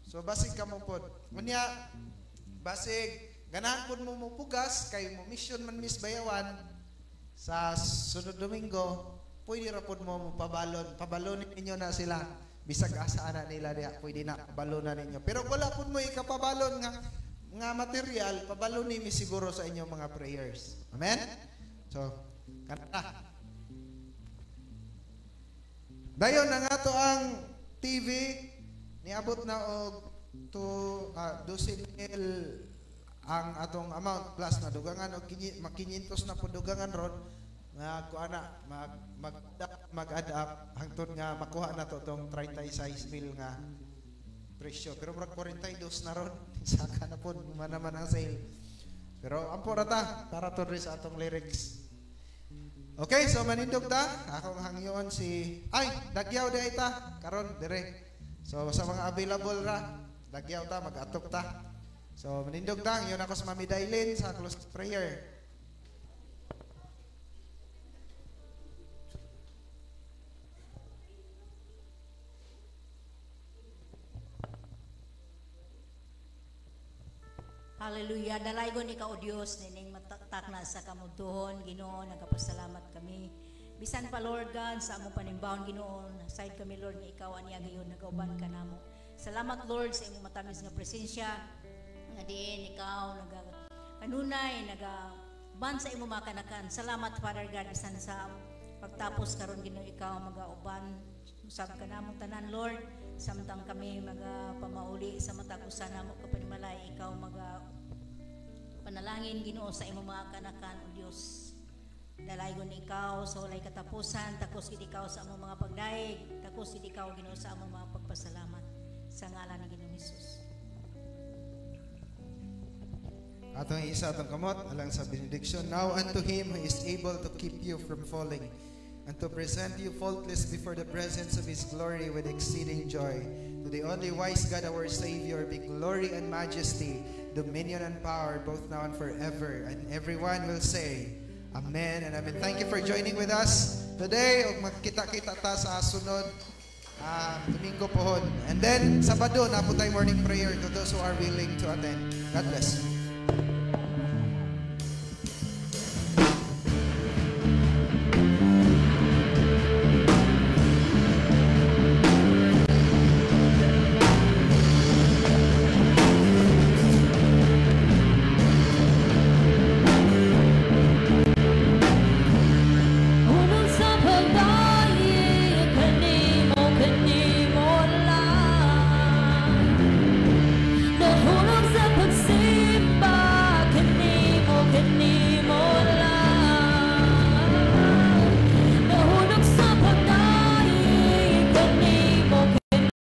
So basig ka mo pod. Unya basig ganahan pod mo pugas kay mo mission man Miss Bayawan sa sunod Domingo, pwede ra pod mo pabalonin ninyo na sila. Bisag asa na nila diha, pwede na balonan ninyo. Pero wala pod mo ikapabalon nga material, pabalonin mi siguro sa inyong mga prayers. Amen? So, kanata. Dayon ang ato ang TV niabot na og 12,000 ang atong amount plus na dugangan og 500 na pud dugangan ron nga kuana mag-add up hangtod nga makuha na to tong 36,000 nga presyo. Pero murag 42 na ron. Saka na pud naman ang sale. Pero ampo ra ta para to sa atong lyrics. Okay, so manindog ta. Akong hangyoon Dagyaw di ta karon dire. So sa mga available ra, Dagyaw ta mag-atok ta. So manindog ta, yun ako sa Mami Dailin sa close prayer. Hallelujah. Dalaygon ikaw o Diyos, nining mataktak na sa kamutuhon, Ginoo, nagkapasalamat kami. Bisan pa, Lord God, sa among panimbawon, Ginoo, side kami, Lord, nga ikaw aniya gayon, nagauban ka namo. Salamat Lord sa imong matamis nga presensya. Nga diin ikaw naga kanunay ban sa imong mga kanakan. Salamat Father God bisan sa pagtapos karon Ginoo ikaw magauban usab ka namong tanan Lord. Samtang kami pamauli sa matag usa namo kapanimalay ikaw panalangin Ginoo sa imong mga kanakan o Dios. Dalaygon ikaw sa walay katapusan, takos gid ikaw sa among mga pagdaig, takos gid ikaw Ginoo sa among mga pagpasalamat sa ngalan ni Ginoong Hesus. Atong isa atong kamot alang sa benediction. Now unto him who is able to keep you from falling and to present you faultless before the presence of his glory with exceeding joy. To the only wise God our Savior be glory and majesty, dominion and power both now and forever. And everyone will say, Amen and Amen. Thank you for joining with us today. Og magkita-kita ta sa sunod Domingo pohon. And then Sabado na po tayo morning prayer to those who are willing to attend. God bless.